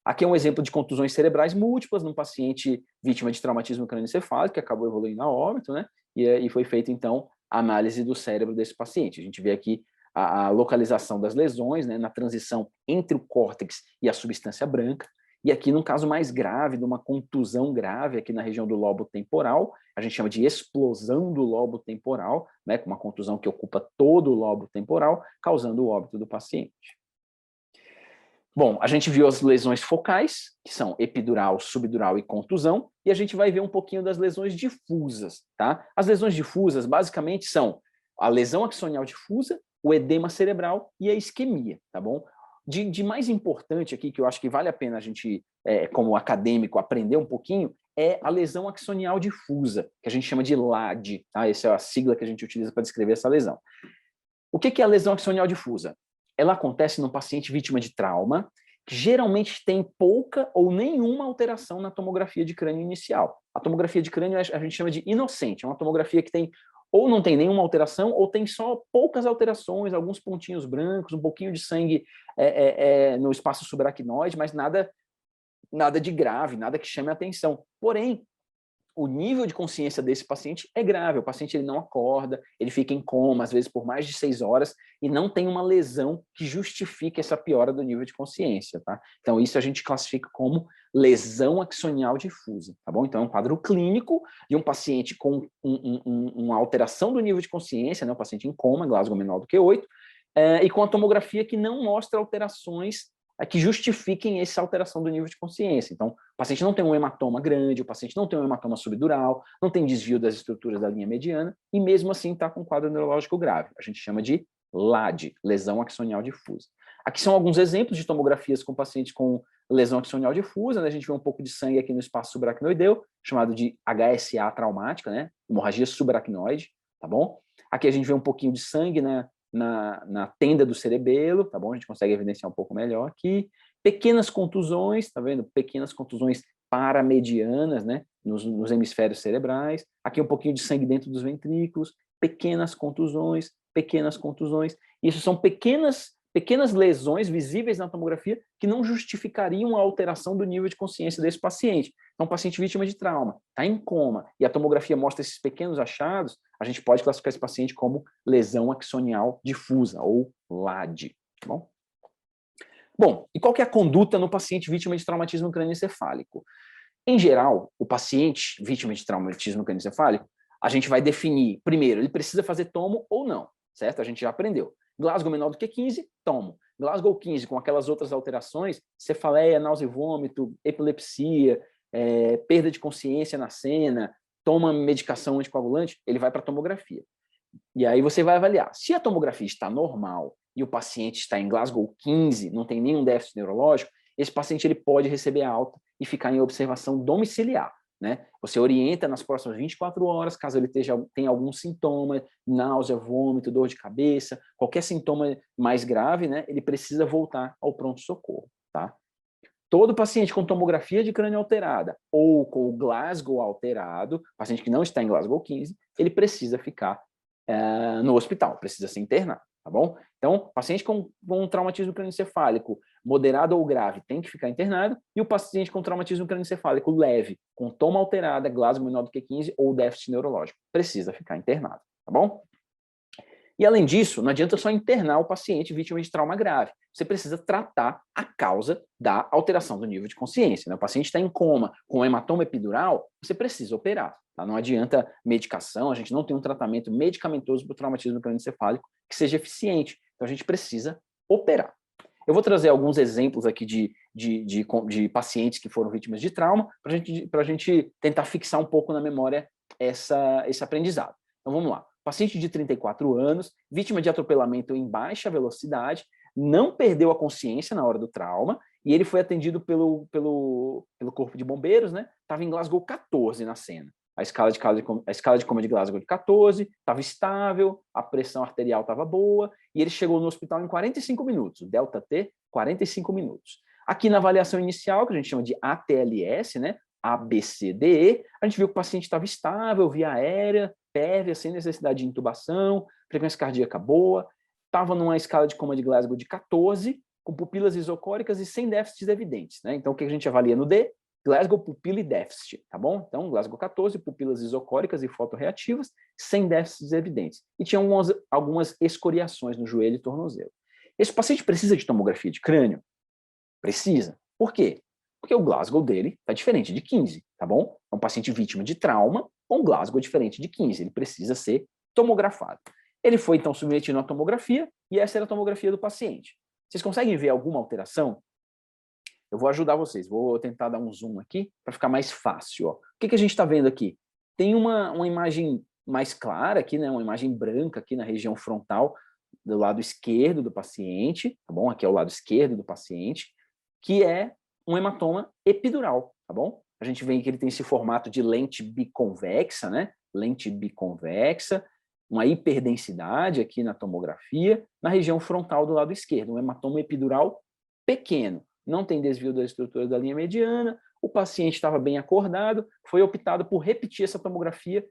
Aqui é um exemplo de contusões cerebrais múltiplas num paciente vítima de traumatismo crânioencefálico, que acabou evoluindo a óbito, né? E foi feita, então, a análise do cérebro desse paciente. A gente vê aqui a localização das lesões, né, na transição entre o córtex e a substância branca, e aqui, num caso mais grave, de uma contusão grave aqui na região do lobo temporal, a gente chama de explosão do lobo temporal, né, com uma contusão que ocupa todo o lobo temporal, causando o óbito do paciente. Bom, a gente viu as lesões focais, que são epidural, subdural e contusão, e a gente vai ver um pouquinho das lesões difusas, tá? As lesões difusas, basicamente, são a lesão axonial difusa, o edema cerebral e a isquemia, tá bom? De mais importante aqui, que eu acho que vale a pena a gente, como acadêmico, aprender um pouquinho, é a lesão axonial difusa, que a gente chama de LAD, tá? Essa é a sigla que a gente utiliza para descrever essa lesão. O que é a lesão axonial difusa? Ela acontece num paciente vítima de trauma, que geralmente tem pouca ou nenhuma alteração na tomografia de crânio inicial. A tomografia de crânio a gente chama de inocente, é uma tomografia que tem ou não tem nenhuma alteração, ou tem só poucas alterações, alguns pontinhos brancos, um pouquinho de sangue no espaço subaracnoide, mas nada de grave, nada que chame a atenção. Porém, o nível de consciência desse paciente é grave, o paciente ele não acorda, ele fica em coma, às vezes por mais de 6 horas, e não tem uma lesão que justifique essa piora do nível de consciência, tá? Então isso a gente classifica como lesão axonial difusa, tá bom? Então é um quadro clínico de um paciente com uma alteração do nível de consciência, né? Um paciente em coma, Glasgow menor do que 8, e com a tomografia que não mostra alterações que justifiquem essa alteração do nível de consciência. Então, o paciente não tem um hematoma grande, o paciente não tem um hematoma subdural, não tem desvio das estruturas da linha mediana, e mesmo assim está com um quadro neurológico grave. A gente chama de LAD, lesão axonial difusa. Aqui são alguns exemplos de tomografias com pacientes com lesão axonial difusa, né? A gente vê um pouco de sangue aqui no espaço subaracnoideu, chamado de HSA traumática, né? Hemorragia subaracnoide, tá bom? Aqui a gente vê um pouquinho de sangue, né? Na tenda do cerebelo, tá bom? A gente consegue evidenciar um pouco melhor aqui. Pequenas contusões, tá vendo? Pequenas contusões paramedianas, né? Nos hemisférios cerebrais. Aqui um pouquinho de sangue dentro dos ventrículos. Pequenas contusões, pequenas contusões. Isso são pequenas lesões visíveis na tomografia que não justificariam a alteração do nível de consciência desse paciente. Então, um paciente vítima de trauma, está em coma, e a tomografia mostra esses pequenos achados, a gente pode classificar esse paciente como lesão axonial difusa, ou LAD. Tá bom? Bom, e qual que é a conduta no paciente vítima de traumatismo crânioencefálico? Em geral, o paciente vítima de traumatismo crânioencefálico, a gente vai definir, primeiro, ele precisa fazer tomo ou não, certo? A gente já aprendeu. Glasgow menor do que 15, tomo. Glasgow 15, com aquelas outras alterações, cefaleia, náusea e vômito, epilepsia, perda de consciência na cena, toma medicação anticoagulante, ele vai para a tomografia. E aí você vai avaliar. Se a tomografia está normal e o paciente está em Glasgow 15, não tem nenhum déficit neurológico, esse paciente ele pode receber alta e ficar em observação domiciliar. né? Você orienta nas próximas 24 horas, caso ele tenha algum sintoma, náusea, vômito, dor de cabeça, qualquer sintoma mais grave, né? Ele precisa voltar ao pronto-socorro, tá? Todo paciente com tomografia de crânio alterada ou com o Glasgow alterado, paciente que não está em Glasgow 15, ele precisa ficar no hospital, precisa ser internado, tá bom? Então, paciente com um traumatismo crânioencefálico moderado ou grave tem que ficar internado, e o paciente com traumatismo crânioencefálico leve, com toma alterada, Glasgow menor do que 15 ou déficit neurológico, precisa ficar internado, tá bom? E, além disso, não adianta só internar o paciente vítima de trauma grave. Você precisa tratar a causa da alteração do nível de consciência, né? O paciente está em coma com hematoma epidural, você precisa operar. Tá? Não adianta medicação, a gente não tem um tratamento medicamentoso para o traumatismo crânioencefálico que seja eficiente. Então, a gente precisa operar. Eu vou trazer alguns exemplos aqui de pacientes que foram vítimas de trauma para a gente tentar fixar um pouco na memória esse aprendizado. Então, vamos lá. Paciente de 34 anos, vítima de atropelamento em baixa velocidade, não perdeu a consciência na hora do trauma, e ele foi atendido pelo corpo de bombeiros, né? Estava em Glasgow 14 na cena. A escala de coma de Glasgow de 14, estava estável, a pressão arterial estava boa, e ele chegou no hospital em 45 minutos, delta T, 45 minutos. Aqui na avaliação inicial, que a gente chama de ATLS, né? ABCDE, a gente viu que o paciente estava estável, via aérea, pérvia, sem necessidade de intubação, frequência cardíaca boa, estava numa escala de coma de Glasgow de 14, com pupilas isocóricas e sem déficits evidentes, né? Então, o que a gente avalia no D? Glasgow, pupila e déficit, tá bom? Então, Glasgow 14, pupilas isocóricas e fotorreativas, sem déficits evidentes. E tinha algumas escoriações no joelho e tornozelo. Esse paciente precisa de tomografia de crânio? Precisa. Por quê? Porque o Glasgow dele está diferente de 15, tá bom? É um paciente vítima de trauma com Glasgow diferente de 15. Ele precisa ser tomografado. Ele foi, então, submetido à tomografia e essa era a tomografia do paciente. Vocês conseguem ver alguma alteração? Eu vou ajudar vocês. Vou tentar dar um zoom aqui para ficar mais fácil. Ó. O que a gente está vendo aqui? Tem uma imagem mais clara aqui, né? Uma imagem branca aqui na região frontal do lado esquerdo do paciente, tá bom? Aqui é o lado esquerdo do paciente, que é um hematoma epidural, tá bom? A gente vê que ele tem esse formato de lente biconvexa, né? Lente biconvexa, uma hiperdensidade aqui na tomografia, na região frontal do lado esquerdo, um hematoma epidural pequeno, não tem desvio da estrutura da linha mediana, o paciente estava bem acordado, foi optado por repetir essa tomografia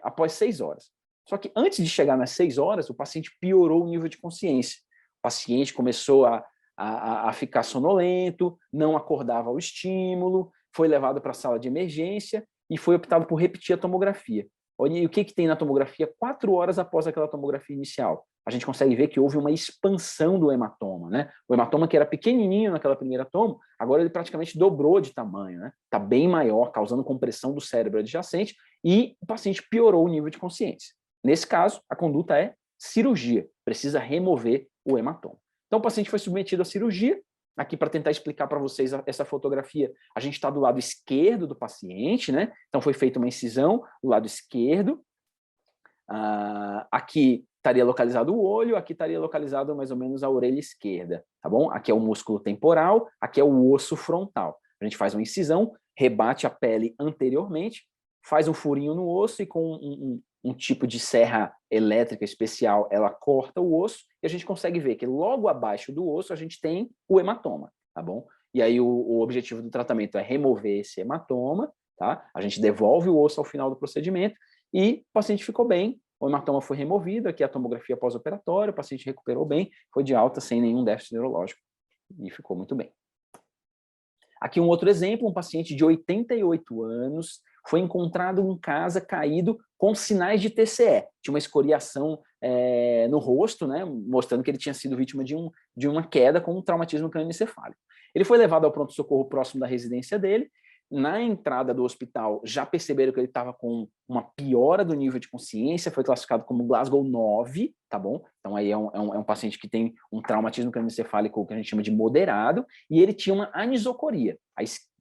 após 6 horas. Só que antes de chegar nas 6 horas, o paciente piorou o nível de consciência. O paciente começou a ficar sonolento, não acordava ao estímulo, foi levado para a sala de emergência e foi optado por repetir a tomografia. Olha, e o que tem na tomografia 4 horas após aquela tomografia inicial? A gente consegue ver que houve uma expansão do hematoma, né? O hematoma que era pequenininho naquela primeira toma, agora ele praticamente dobrou de tamanho, né? Está bem maior, causando compressão do cérebro adjacente e o paciente piorou o nível de consciência. Nesse caso, a conduta é cirurgia, precisa remover o hematoma. Então, o paciente foi submetido à cirurgia. Aqui, para tentar explicar para vocês essa fotografia, a gente está do lado esquerdo do paciente, né? Então, foi feita uma incisão do lado esquerdo. Aqui estaria localizado o olho, aqui estaria localizado mais ou menos a orelha esquerda, tá bom? Aqui é o músculo temporal, aqui é o osso frontal. A gente faz uma incisão, rebate a pele anteriormente, faz um furinho no osso e com um tipo de serra elétrica especial, ela corta o osso e a gente consegue ver que logo abaixo do osso a gente tem o hematoma, tá bom? E aí o objetivo do tratamento é remover esse hematoma, tá? A gente devolve o osso ao final do procedimento e o paciente ficou bem, o hematoma foi removido, aqui a tomografia pós-operatória, o paciente recuperou bem, foi de alta sem nenhum déficit neurológico e ficou muito bem. Aqui um outro exemplo, um paciente de 88 anos, foi encontrado em casa caído com sinais de TCE. Tinha uma escoriação no rosto, né, mostrando que ele tinha sido vítima de uma queda com um traumatismo crânioencefálico. Ele foi levado ao pronto-socorro próximo da residência dele. Na entrada do hospital, já perceberam que ele estava com uma piora do nível de consciência, foi classificado como Glasgow 9, tá bom? Então aí é um paciente que tem um traumatismo crânioencefálico que a gente chama de moderado, e ele tinha uma anisocoria.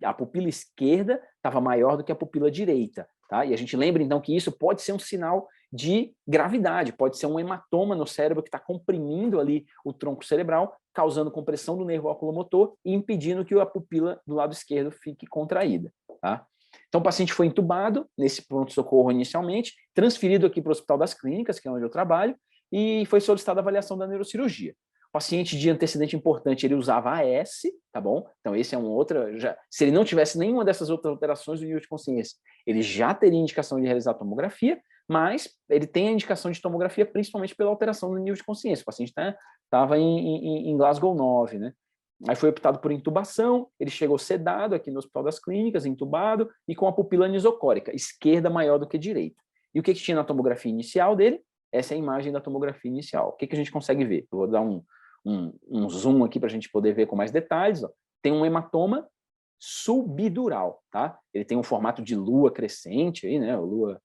A pupila esquerda estava maior do que a pupila direita, tá? E a gente lembra então que isso pode ser um sinal de gravidade, pode ser um hematoma no cérebro que está comprimindo ali o tronco cerebral, causando compressão do nervo oculomotor e impedindo que a pupila do lado esquerdo fique contraída, tá? Então, o paciente foi entubado nesse pronto-socorro inicialmente, transferido aqui para o Hospital das Clínicas, que é onde eu trabalho, e foi solicitada a avaliação da neurocirurgia. O paciente de antecedente importante, ele usava AS, tá bom? Então, esse é um outro... se ele não tivesse nenhuma dessas outras alterações do nível de consciência, ele já teria indicação de realizar tomografia, mas ele tem a indicação de tomografia principalmente pela alteração do nível de consciência. O paciente estava em Glasgow 9, né? Aí foi optado por intubação, ele chegou sedado aqui no Hospital das Clínicas, entubado, e com a pupila anisocórica, esquerda maior do que direita. E o que tinha na tomografia inicial dele? Essa é a imagem da tomografia inicial. O que a gente consegue ver? Eu vou dar um zoom aqui para a gente poder ver com mais detalhes. Ó. Tem um hematoma subdural, tá? Ele tem um formato de lua crescente, aí, né? Lua,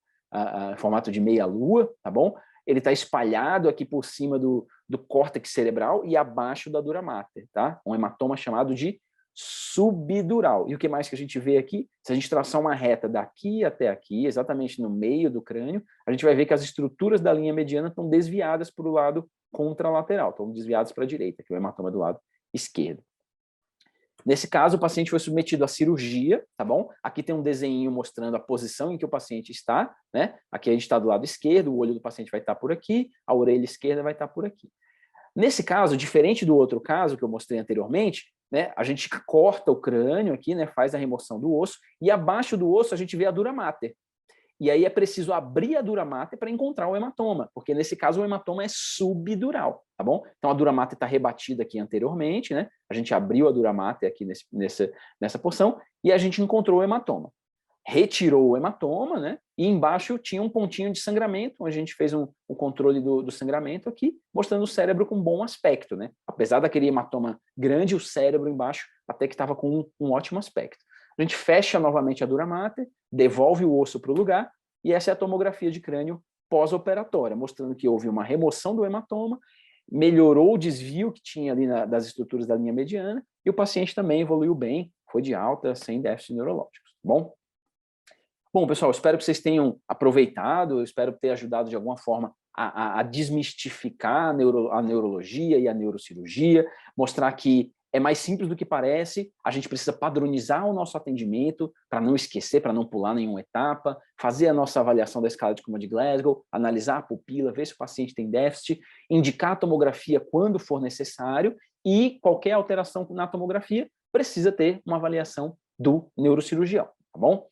formato de meia-lua, tá bom? Ele está espalhado aqui por cima do córtex cerebral e abaixo da dura mater, tá? Um hematoma chamado de subdural. E o que mais que a gente vê aqui? Se a gente traçar uma reta daqui até aqui, exatamente no meio do crânio, a gente vai ver que as estruturas da linha mediana estão desviadas para o lado contralateral, estão desviadas para a direita, que é o hematoma do lado esquerdo. Nesse caso, o paciente foi submetido à cirurgia, tá bom? Aqui tem um desenho mostrando a posição em que o paciente está, né? Aqui a gente está do lado esquerdo, o olho do paciente vai estar por aqui, a orelha esquerda vai estar por aqui. Nesse caso, diferente do outro caso que eu mostrei anteriormente, né? A gente corta o crânio aqui, né? Faz a remoção do osso, e abaixo do osso a gente vê a dura mater. E aí é preciso abrir a dura mater para encontrar o hematoma, porque nesse caso o hematoma é subdural, tá bom? Então a dura mater está rebatida aqui anteriormente, né? A gente abriu a dura mater aqui nessa porção e a gente encontrou o hematoma. Retirou o hematoma, né? E embaixo tinha um pontinho de sangramento, onde a gente fez um controle do sangramento aqui, mostrando o cérebro com bom aspecto, né? Apesar daquele hematoma grande, o cérebro embaixo até que estava com um ótimo aspecto. A gente fecha novamente a dura mater, devolve o osso para o lugar, e essa é a tomografia de crânio pós-operatória, mostrando que houve uma remoção do hematoma, melhorou o desvio que tinha ali das estruturas da linha mediana, e o paciente também evoluiu bem, foi de alta, sem déficits neurológicos, tá bom? Bom, pessoal, espero que vocês tenham aproveitado, espero ter ajudado de alguma forma a desmistificar a neurologia e a neurocirurgia, mostrar que é mais simples do que parece, a gente precisa padronizar o nosso atendimento para não esquecer, para não pular nenhuma etapa, fazer a nossa avaliação da escala de Coma de Glasgow, analisar a pupila, ver se o paciente tem déficit, indicar a tomografia quando for necessário e qualquer alteração na tomografia precisa ter uma avaliação do neurocirurgião, tá bom?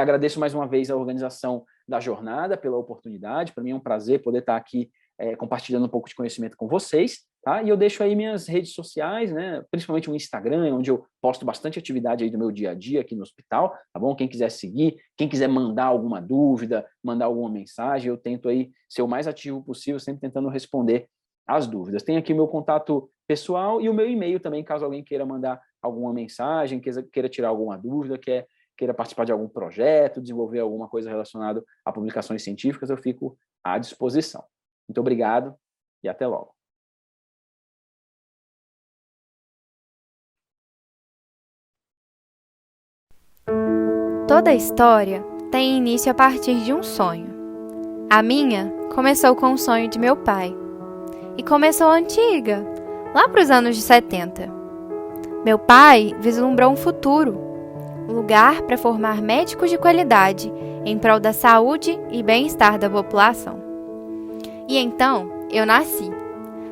Agradeço mais uma vez a organização da jornada pela oportunidade, para mim é um prazer poder estar aqui compartilhando um pouco de conhecimento com vocês, tá? E eu deixo aí minhas redes sociais, né? Principalmente o Instagram, onde eu posto bastante atividade aí do meu dia a dia aqui no hospital, tá bom? Quem quiser seguir, quem quiser mandar alguma dúvida, mandar alguma mensagem, eu tento aí ser o mais ativo possível, sempre tentando responder as dúvidas. Tem aqui o meu contato pessoal e o meu e-mail também, caso alguém queira mandar alguma mensagem, queira tirar alguma dúvida, queira participar de algum projeto, desenvolver alguma coisa relacionada a publicações científicas, eu fico à disposição. Muito obrigado e até logo. Toda história tem início a partir de um sonho. A minha começou com o sonho de meu pai. E começou antiga, lá para os anos de 70. Meu pai vislumbrou um futuro, um lugar para formar médicos de qualidade em prol da saúde e bem-estar da população. E então, eu nasci.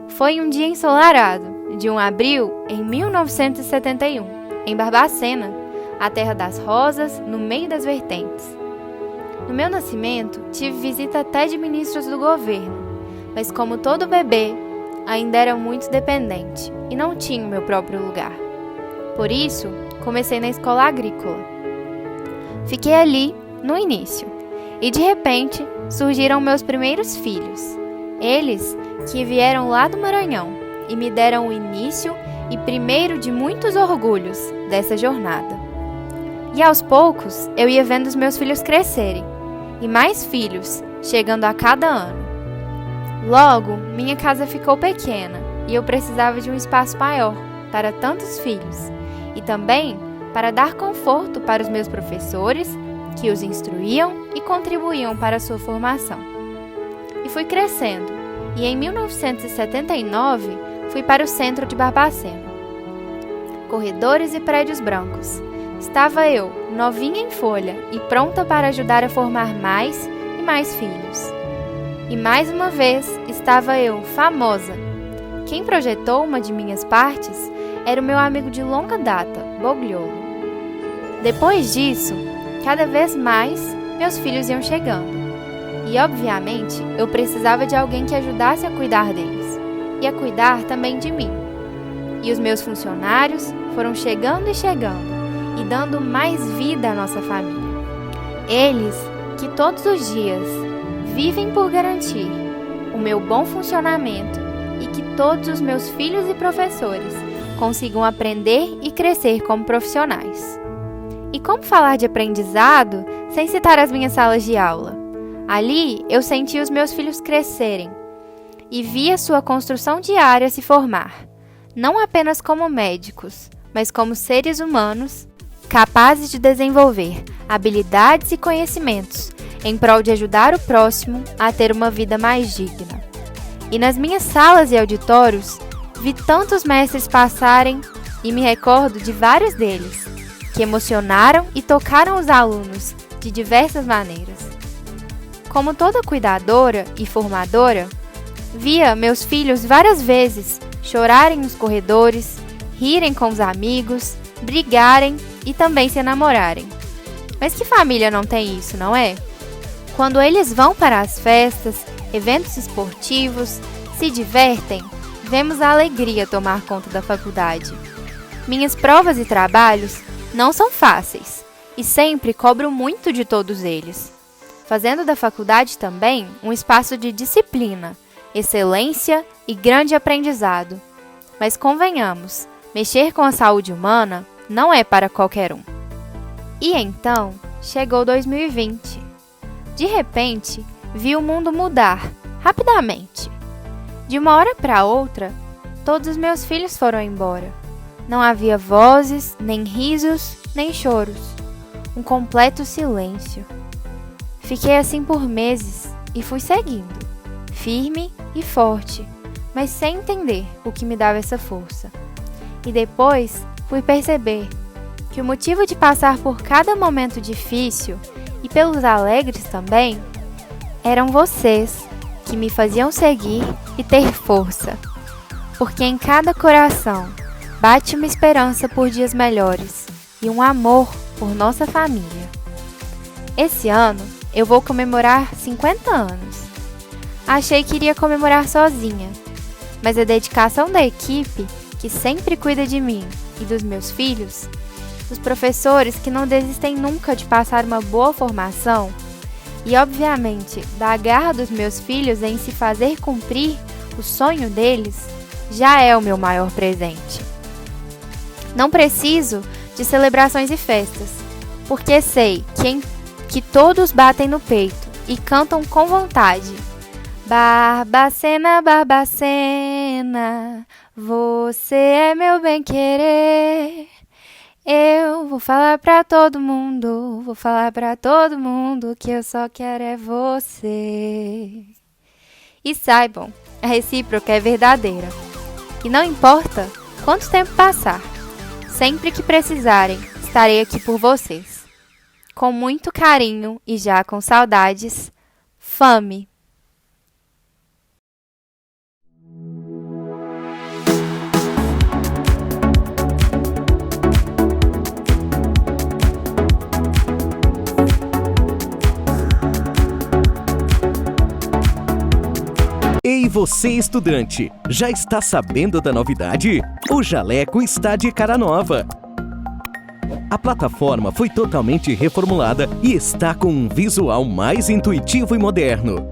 Foi um dia ensolarado, de 1 de abril em 1971, em Barbacena, a terra das rosas, no meio das vertentes. No meu nascimento, tive visita até de ministros do governo, mas como todo bebê, ainda era muito dependente e não tinha o meu próprio lugar. Por isso, comecei na escola agrícola. Fiquei ali, no início, e de repente surgiram meus primeiros filhos. Eles que vieram lá do Maranhão e me deram o início e primeiro de muitos orgulhos dessa jornada. E aos poucos eu ia vendo os meus filhos crescerem, e mais filhos chegando a cada ano. Logo, minha casa ficou pequena e eu precisava de um espaço maior para tantos filhos, e também para dar conforto para os meus professores, que os instruíam e contribuíam para a sua formação. E fui crescendo, e em 1979 fui para o centro de Barbacena. Corredores e prédios brancos, estava eu, novinha em folha e pronta para ajudar a formar mais e mais filhos. E mais uma vez estava eu, famosa. Quem projetou uma de minhas partes era o meu amigo de longa data, Bogliolo. Depois disso, cada vez mais meus filhos iam chegando. E, obviamente, eu precisava de alguém que ajudasse a cuidar deles e a cuidar também de mim. E os meus funcionários foram chegando e dando mais vida à nossa família. Eles, que todos os dias vivem por garantir o meu bom funcionamento e que todos os meus filhos e professores consigam aprender e crescer como profissionais. E como falar de aprendizado sem citar as minhas salas de aula? Ali eu senti os meus filhos crescerem e via sua construção diária se formar, não apenas como médicos, mas como seres humanos capazes de desenvolver habilidades e conhecimentos em prol de ajudar o próximo a ter uma vida mais digna. E nas minhas salas e auditórios, vi tantos mestres passarem e me recordo de vários deles, que emocionaram e tocaram os alunos de diversas maneiras. Como toda cuidadora e formadora, via meus filhos várias vezes chorarem nos corredores, rirem com os amigos, brigarem e também se namorarem. Mas que família não tem isso, não é? Quando eles vão para as festas, eventos esportivos, se divertem, vemos a alegria tomar conta da faculdade. Minhas provas e trabalhos não são fáceis e sempre cobro muito de todos eles, fazendo da faculdade também um espaço de disciplina, excelência e grande aprendizado. Mas convenhamos, mexer com a saúde humana não é para qualquer um. E então, chegou 2020. De repente, vi o mundo mudar, rapidamente. De uma hora para outra, todos os meus filhos foram embora. Não havia vozes, nem risos, nem choros. Um completo silêncio. Fiquei assim por meses e fui seguindo, firme e forte, mas sem entender o que me dava essa força. E depois fui perceber que o motivo de passar por cada momento difícil e pelos alegres também eram vocês que me faziam seguir e ter força. Porque em cada coração bate uma esperança por dias melhores e um amor por nossa família. Esse ano eu vou comemorar 50 anos. Achei que iria comemorar sozinha, mas a dedicação da equipe, que sempre cuida de mim e dos meus filhos, dos professores que não desistem nunca de passar uma boa formação e, obviamente, da garra dos meus filhos em se fazer cumprir o sonho deles, já é o meu maior presente. Não preciso de celebrações e festas, porque sei que todos batem no peito e cantam com vontade. Barbacena, Barbacena, você é meu bem-querer. Eu vou falar pra todo mundo que eu só quero é você. E saibam, a recíproca é verdadeira. E não importa quanto tempo passar, sempre que precisarem, estarei aqui por vocês. Com muito carinho e já com saudades, Fami. Ei, você estudante, já está sabendo da novidade? O Jaleco está de cara nova. A plataforma foi totalmente reformulada e está com um visual mais intuitivo e moderno.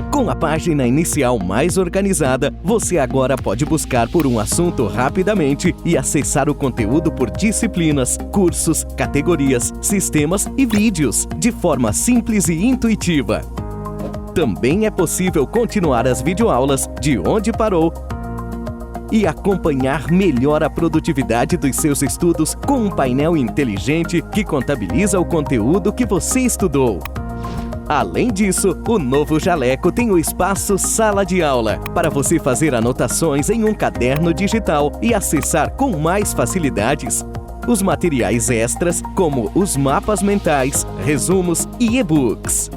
Com a página inicial mais organizada, você agora pode buscar por um assunto rapidamente e acessar o conteúdo por disciplinas, cursos, categorias, sistemas e vídeos, de forma simples e intuitiva. Também é possível continuar as videoaulas de onde parou e acompanhar melhor a produtividade dos seus estudos com um painel inteligente que contabiliza o conteúdo que você estudou. Além disso, o novo Jaleco tem o espaço Sala de Aula, para você fazer anotações em um caderno digital e acessar com mais facilidades. os materiais extras, como os mapas mentais, resumos e e-books.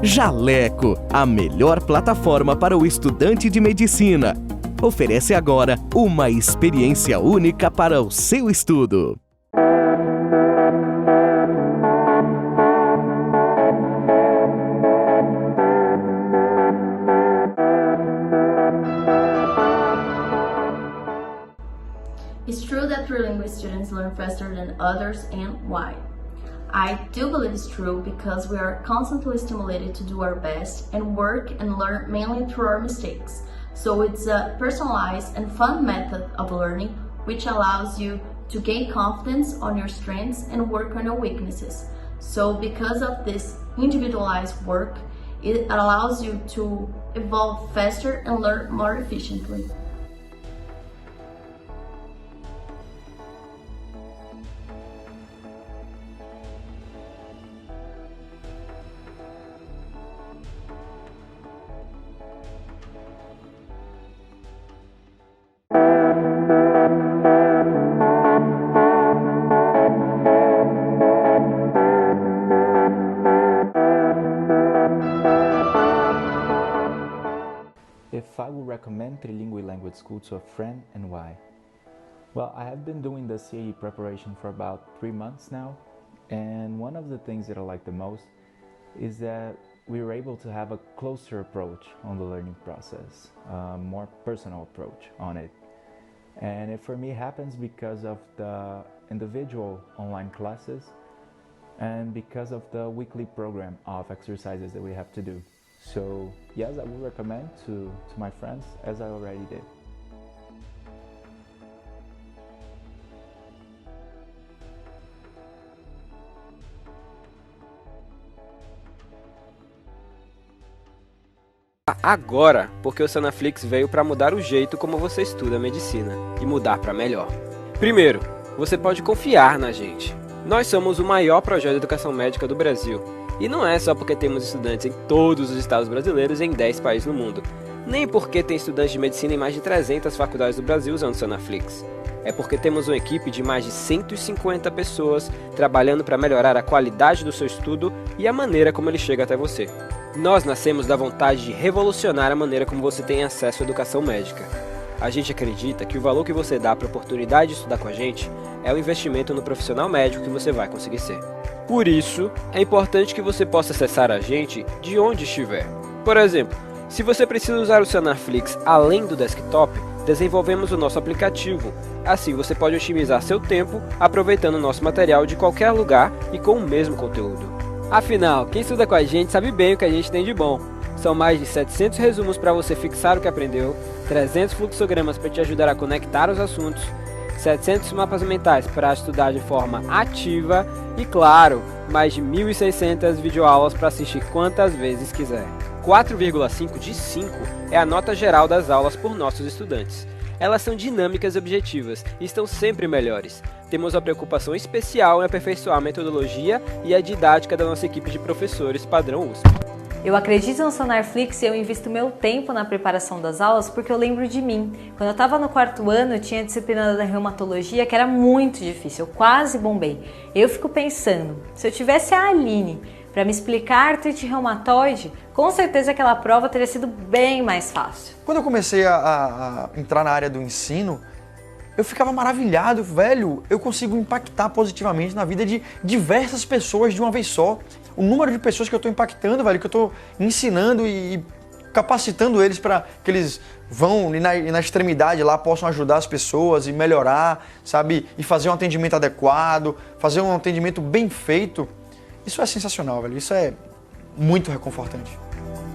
Jaleco, a melhor plataforma para o estudante de medicina. Oferece agora uma experiência única para o seu estudo. It's true that trilingual students learn faster than others, and why? I do believe it's true because we are constantly stimulated to do our best and work and learn mainly through our mistakes. So it's a personalized and fun method of learning which allows you to gain confidence on your strengths and work on your weaknesses. So because of this individualized work, it allows you to evolve faster and learn more efficiently. If I would recommend Trilingue Language School to a friend, and why? Well, I have been doing the CAE preparation for about 3 months now, and one of the things that I like the most is that we were able to have a closer approach on the learning process, a more personal approach on it. And it for me happens because of the individual online classes and because of the weekly program of exercises that we have to do. So yes, I would recommend to my friends, as I already did. Agora, porque o Sanaflix veio para mudar o jeito como você estuda medicina e mudar para melhor. Primeiro, você pode confiar na gente. Nós somos o maior projeto de educação médica do Brasil. E não é só porque temos estudantes em todos os estados brasileiros e em 10 países no mundo. Nem porque tem estudantes de medicina em mais de 300 faculdades do Brasil usando o Sanaflix. É porque temos uma equipe de mais de 150 pessoas trabalhando para melhorar a qualidade do seu estudo e a maneira como ele chega até você. Nós nascemos da vontade de revolucionar a maneira como você tem acesso à educação médica. A gente acredita que o valor que você dá para a oportunidade de estudar com a gente é o investimento no profissional médico que você vai conseguir ser. Por isso, é importante que você possa acessar a gente de onde estiver. Por exemplo, se você precisa usar o Sanaflix além do desktop, desenvolvemos o nosso aplicativo. Assim você pode otimizar seu tempo aproveitando o nosso material de qualquer lugar e com o mesmo conteúdo. Afinal, quem estuda com a gente sabe bem o que a gente tem de bom. São mais de 700 resumos para você fixar o que aprendeu, 300 fluxogramas para te ajudar a conectar os assuntos, 700 mapas mentais para estudar de forma ativa e, claro, mais de 1.600 videoaulas para assistir quantas vezes quiser. 4,5 de 5 é a nota geral das aulas por nossos estudantes. Elas são dinâmicas e objetivas e estão sempre melhores. Temos uma preocupação especial em aperfeiçoar a metodologia e a didática da nossa equipe de professores padrão USP. Eu acredito no Sanaflix e eu invisto meu tempo na preparação das aulas porque eu lembro de mim. Quando eu estava no 4º ano, eu tinha a disciplina da reumatologia que era muito difícil, eu quase bombei. Eu fico pensando, se eu tivesse a Aline para me explicar artrite reumatoide, com certeza aquela prova teria sido bem mais fácil. Quando eu comecei a entrar na área do ensino, eu ficava maravilhado, velho, eu consigo impactar positivamente na vida de diversas pessoas de uma vez só. O número de pessoas que eu estou impactando, velho, que eu estou ensinando e capacitando eles para que eles vão na extremidade lá, possam ajudar as pessoas e melhorar, sabe? E fazer um atendimento adequado, fazer um atendimento bem feito. Isso é sensacional, velho. Isso é muito reconfortante.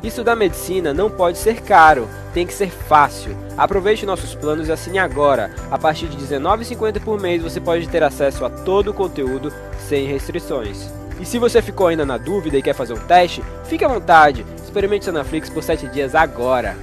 Estudar medicina não pode ser caro, tem que ser fácil. Aproveite nossos planos e assine agora. A partir de R$19,50 por mês você pode ter acesso a todo o conteúdo sem restrições. E se você ficou ainda na dúvida e quer fazer um teste, fique à vontade. Experimente o Sanaflix por 7 dias agora.